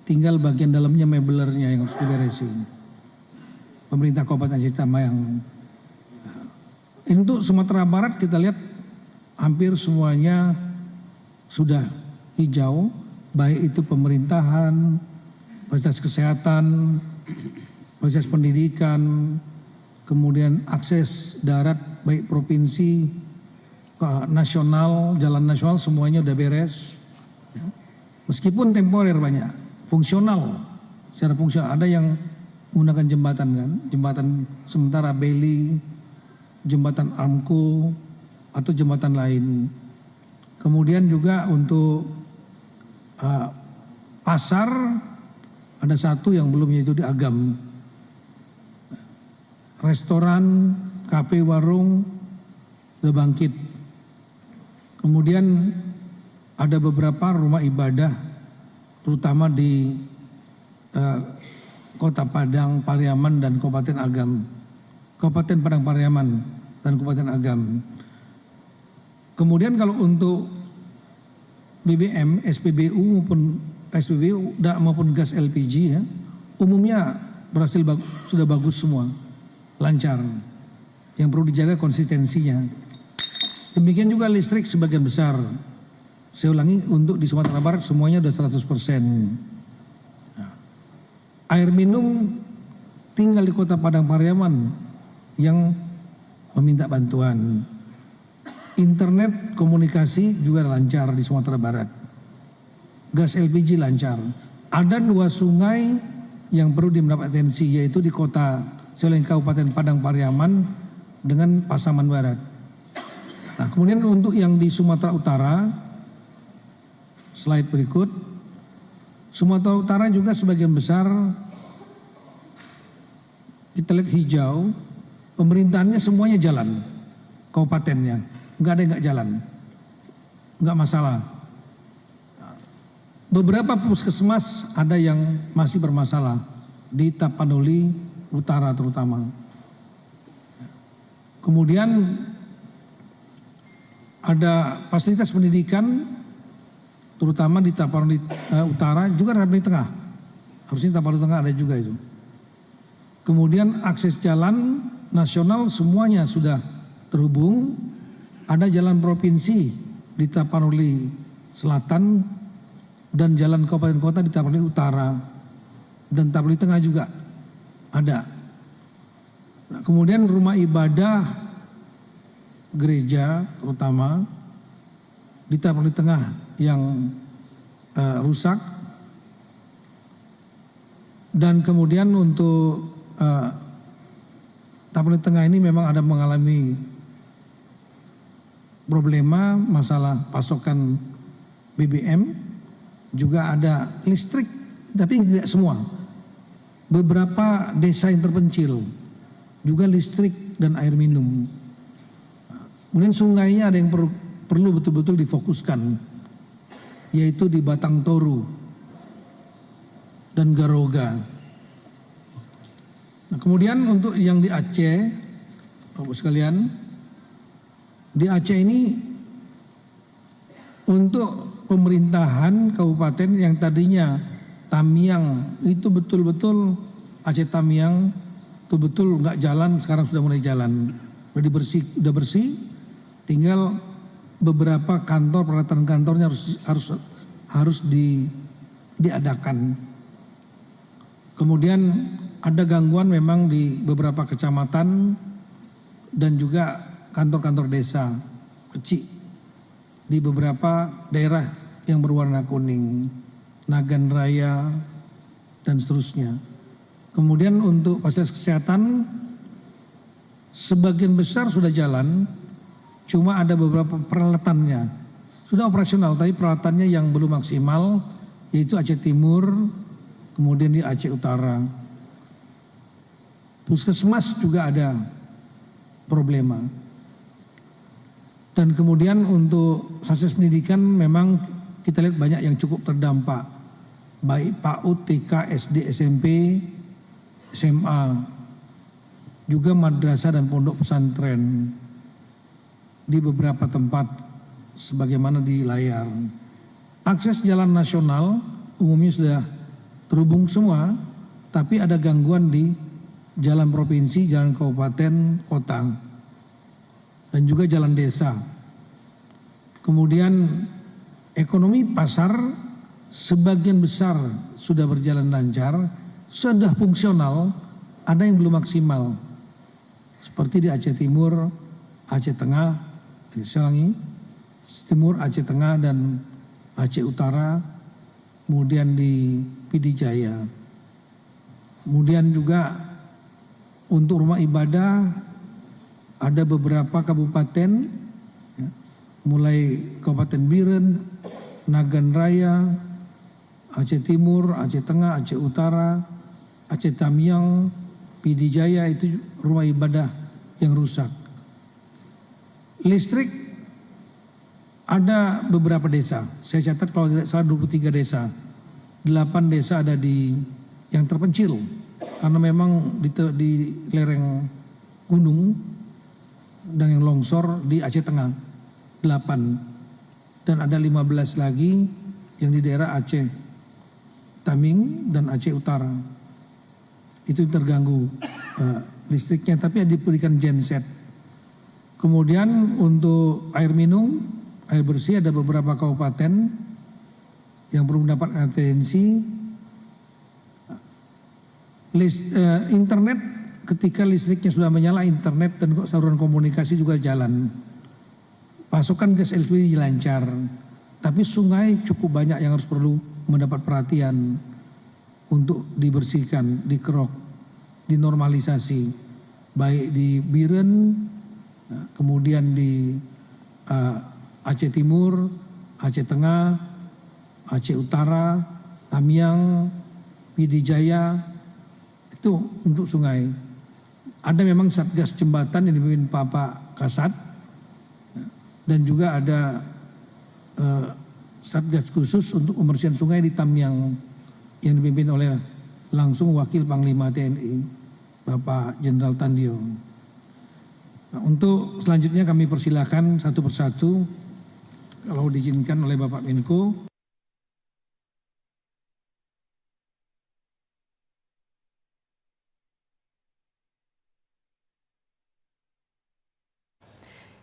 tinggal bagian dalamnya mebelernya yang harus diberesin. Pemerintah Kabupaten Aceh Tamiang. Untuk Sumatera Barat kita lihat hampir semuanya sudah hijau, baik itu pemerintahan, fasilitas kesehatan, fasilitas pendidikan, kemudian akses darat baik provinsi, nasional, jalan nasional semuanya udah beres. Meskipun temporer banyak, fungsional, secara fungsional. Ada yang menggunakan jembatan kan, jembatan sementara Beli, jembatan Amco, atau jembatan lain. Kemudian juga untuk pasar ada 1 yang belum, yaitu di Agam. Restoran, kafe, warung sudah bangkit. Kemudian ada beberapa rumah ibadah, terutama di Kota Padang, Pariaman dan Kabupaten Agam. Kabupaten Padang Pariaman dan Kabupaten Agam. Kemudian kalau untuk BBM, SPBU maupun gas LPG ya, umumnya berhasil sudah bagus semua, lancar. Yang perlu dijaga konsistensinya. Demikian juga listrik sebagian besar. Saya ulangi, untuk di Sumatera Barat semuanya sudah 100%. Nah, air minum tinggal di Kota Padang Pariaman yang meminta bantuan. Internet komunikasi juga lancar di Sumatera Barat. Gas LPG lancar. Ada 2 sungai yang perlu mendapat atensi, yaitu di Kota selain Kabupaten Padang Pariaman dengan Pasaman Barat. Nah, kemudian untuk yang di Sumatera Utara, slide berikut, Sumatera Utara juga sebagian besar kita lihat hijau, pemerintahannya semuanya jalan, kabupatennya, nggak ada yang nggak jalan, nggak masalah. Beberapa puskesmas ada yang masih bermasalah di Tapanuli Utara terutama. Kemudian ada fasilitas pendidikan terutama di Tapanuli Utara, juga Tapanuli Tengah. Harusnya Tapanuli Tengah ada juga itu. Kemudian akses jalan nasional semuanya sudah terhubung. Ada jalan provinsi di Tapanuli Selatan dan jalan kabupaten kota di Tapanuli Utara dan Tapanuli Tengah juga ada. Nah, kemudian rumah ibadah gereja terutama di Tapanuli Tengah yang rusak, dan kemudian untuk Tapanuli Tengah ini memang ada mengalami problema masalah pasokan BBM, juga ada listrik, tapi tidak semua. Beberapa desa yang terpencil juga listrik dan air minum. Kemudian sungainya ada yang perlu betul-betul difokuskan, yaitu di Batang Toru dan Garoga. Nah, kemudian untuk yang di Aceh, Bapak sekalian, di Aceh ini untuk pemerintahan kabupaten yang tadinya Tamiang itu betul-betul Aceh Tamiang betul-betul nggak jalan, sekarang sudah mulai jalan, udah bersih, tinggal beberapa kantor peralatan kantornya harus diadakan. Kemudian ada gangguan memang di beberapa kecamatan dan juga kantor-kantor desa kecil di beberapa daerah yang berwarna kuning, Nagan Raya dan seterusnya. Kemudian untuk fasilitas kesehatan sebagian besar sudah jalan, cuma ada beberapa peralatannya sudah operasional tapi peralatannya yang belum maksimal, yaitu Aceh Timur, kemudian di Aceh Utara. Puskesmas juga ada problema. Dan kemudian untuk fasilitas pendidikan memang kita lihat banyak yang cukup terdampak, baik PAUD, TK, SD, SMP, SMA, juga madrasah dan pondok pesantren di beberapa tempat sebagaimana di layar. Akses jalan nasional umumnya sudah terhubung semua, tapi ada gangguan di jalan provinsi, jalan kabupaten, kota, dan juga jalan desa. Kemudian ekonomi pasar sebagian besar sudah berjalan lancar, sudah fungsional, ada yang belum maksimal. Seperti di Aceh Timur, Aceh Tengah, Timur, Aceh Tengah dan Aceh Utara, kemudian di Pidijaya. Kemudian juga untuk rumah ibadah ada beberapa kabupaten, ya, mulai Kabupaten Biren, Nagan Raya, Aceh Timur, Aceh Tengah, Aceh Utara, Aceh Tamiang, Pidijaya, itu rumah ibadah yang rusak. Listrik ada beberapa desa, saya catat kalau tidak salah 23 desa, 8 desa ada di yang terpencil karena memang di lereng gunung dan yang longsor di Aceh Tengah 8, dan ada 15 lagi yang di daerah Aceh Taming dan Aceh Utara itu terganggu listriknya, tapi diberikan genset. Kemudian untuk air minum, air bersih ada beberapa kabupaten yang perlu mendapat atensi. Internet ketika listriknya sudah menyala, internet dan saluran komunikasi juga jalan. Pasokan gas LPG lancar, tapi sungai cukup banyak yang harus perlu mendapat perhatian untuk dibersihkan, dikerok, dinormalisasi. baik di Biren, kemudian di Aceh Timur, Aceh Tengah, Aceh Utara, Tamiang, Pidijaya, itu untuk sungai. Ada memang Satgas Jembatan yang dipimpin Pak Kasat, dan juga ada Satgas khusus untuk pembersihan sungai di Tamiang yang dipimpin oleh langsung Wakil Panglima TNI, Bapak Jenderal Tandio. Nah, untuk selanjutnya kami persilahkan satu persatu, kalau diizinkan oleh Bapak Menko.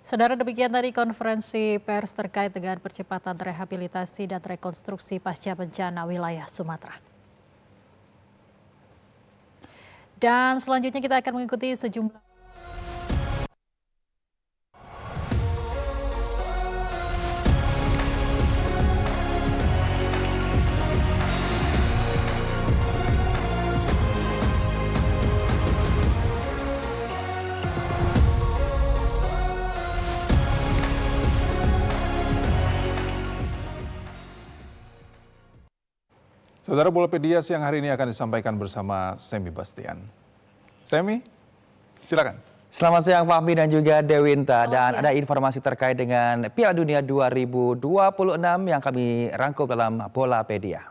Saudara, demikian tadi konferensi pers terkait dengan percepatan rehabilitasi dan rekonstruksi pasca bencana wilayah Sumatera. Dan selanjutnya kita akan mengikuti sejumlah Saudara, Bolapedia siang hari ini akan disampaikan bersama Semi Bastian. Semi, silakan. Selamat siang Fahmi dan juga Dewinta. Dan ada informasi terkait dengan Piala Dunia 2026 yang kami rangkum dalam Bolapedia.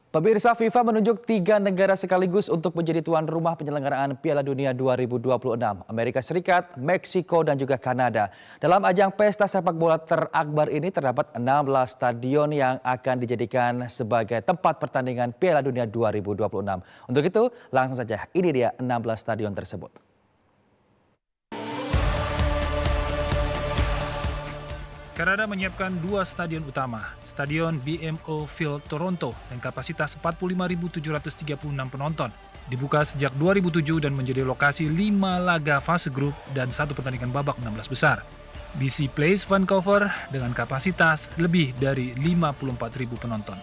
Pemirsa, FIFA menunjuk 3 negara sekaligus untuk menjadi tuan rumah penyelenggaraan Piala Dunia 2026. Amerika Serikat, Meksiko, dan juga Kanada. Dalam ajang pesta sepak bola terakbar ini terdapat 16 stadion yang akan dijadikan sebagai tempat pertandingan Piala Dunia 2026. Untuk itu, langsung saja ini dia 16 stadion tersebut. Kanada menyiapkan 2 stadion utama, Stadion BMO Field Toronto dengan kapasitas 45.736 penonton. Dibuka sejak 2007 dan menjadi lokasi 5 laga fase grup dan 1 pertandingan babak 16 besar. BC Place Vancouver dengan kapasitas lebih dari 54.000 penonton.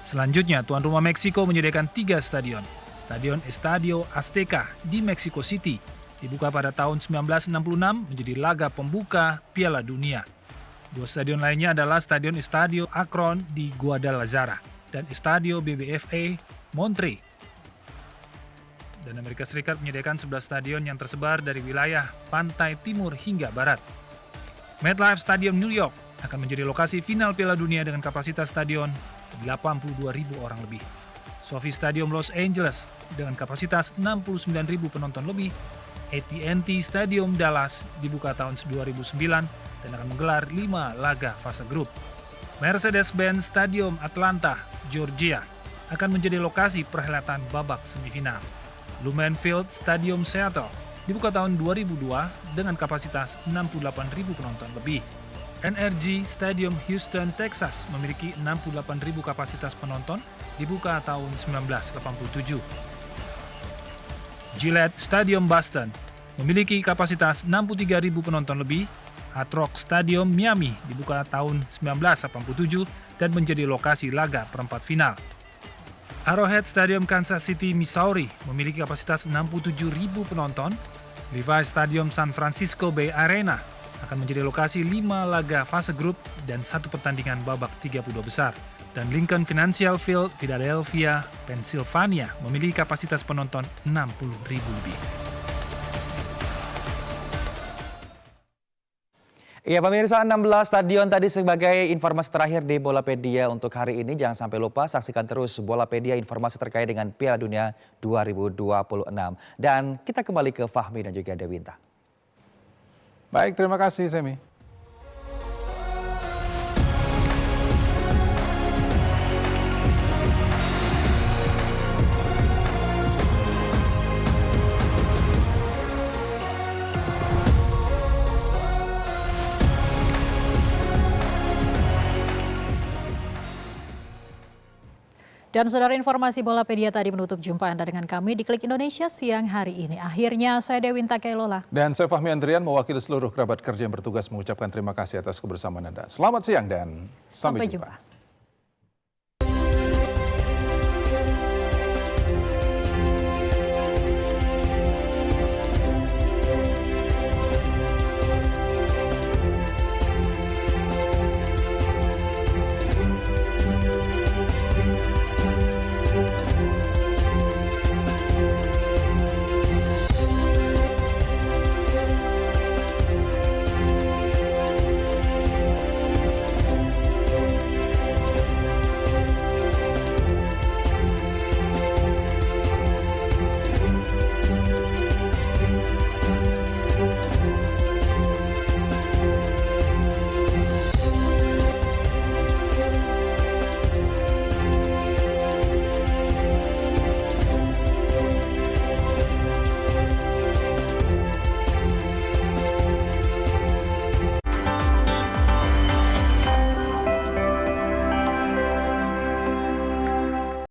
Selanjutnya, tuan rumah Meksiko menyediakan 3 stadion. Stadion Estadio Azteca di Mexico City dibuka pada tahun 1966 menjadi laga pembuka Piala Dunia. 2 stadion lainnya adalah Stadion Estadio Akron di Guadalajara dan Estadio BBVA Monterrey. Dan Amerika Serikat menyediakan 11 stadion yang tersebar dari wilayah pantai timur hingga barat. MetLife Stadium New York akan menjadi lokasi final Piala Dunia dengan kapasitas stadion 82.000 orang lebih. SoFi Stadium Los Angeles dengan kapasitas 69.000 penonton lebih. AT&T Stadium Dallas dibuka tahun 2009 dan akan menggelar 5 laga fase grup. Mercedes-Benz Stadium Atlanta, Georgia akan menjadi lokasi perhelatan babak semifinal. Lumen Field Stadium Seattle dibuka tahun 2002 dengan kapasitas 68.000 penonton lebih. NRG Stadium Houston, Texas memiliki 68.000 kapasitas penonton, dibuka tahun 1987. Gillette Stadium Boston memiliki kapasitas 63.000 penonton lebih. Hard Rock Stadium Miami dibuka tahun 1987 dan menjadi lokasi laga perempat final. Arrowhead Stadium Kansas City, Missouri memiliki kapasitas 67.000 penonton. Levi's Stadium San Francisco Bay Arena akan menjadi lokasi 5 laga fase grup dan 1 pertandingan babak 32 besar. Dan Lincoln Financial Field, Philadelphia, Pennsylvania memiliki kapasitas penonton 60.000 lebih. Iya pemirsa, 16 stadion tadi sebagai informasi terakhir di Bolapedia untuk hari ini. Jangan sampai lupa saksikan terus Bolapedia informasi terkait dengan Piala Dunia 2026. Dan kita kembali ke Fahmi dan juga Dewinta. Baik, terima kasih Semi. Dan saudara, informasi Bolapedia tadi menutup jumpa Anda dengan kami di Klik Indonesia siang hari ini. Akhirnya saya Dewinta Kailola. Dan saya Fahmi Andrian mewakili seluruh kerabat kerja yang bertugas mengucapkan terima kasih atas kebersamaan Anda. Selamat siang dan sampai jumpa.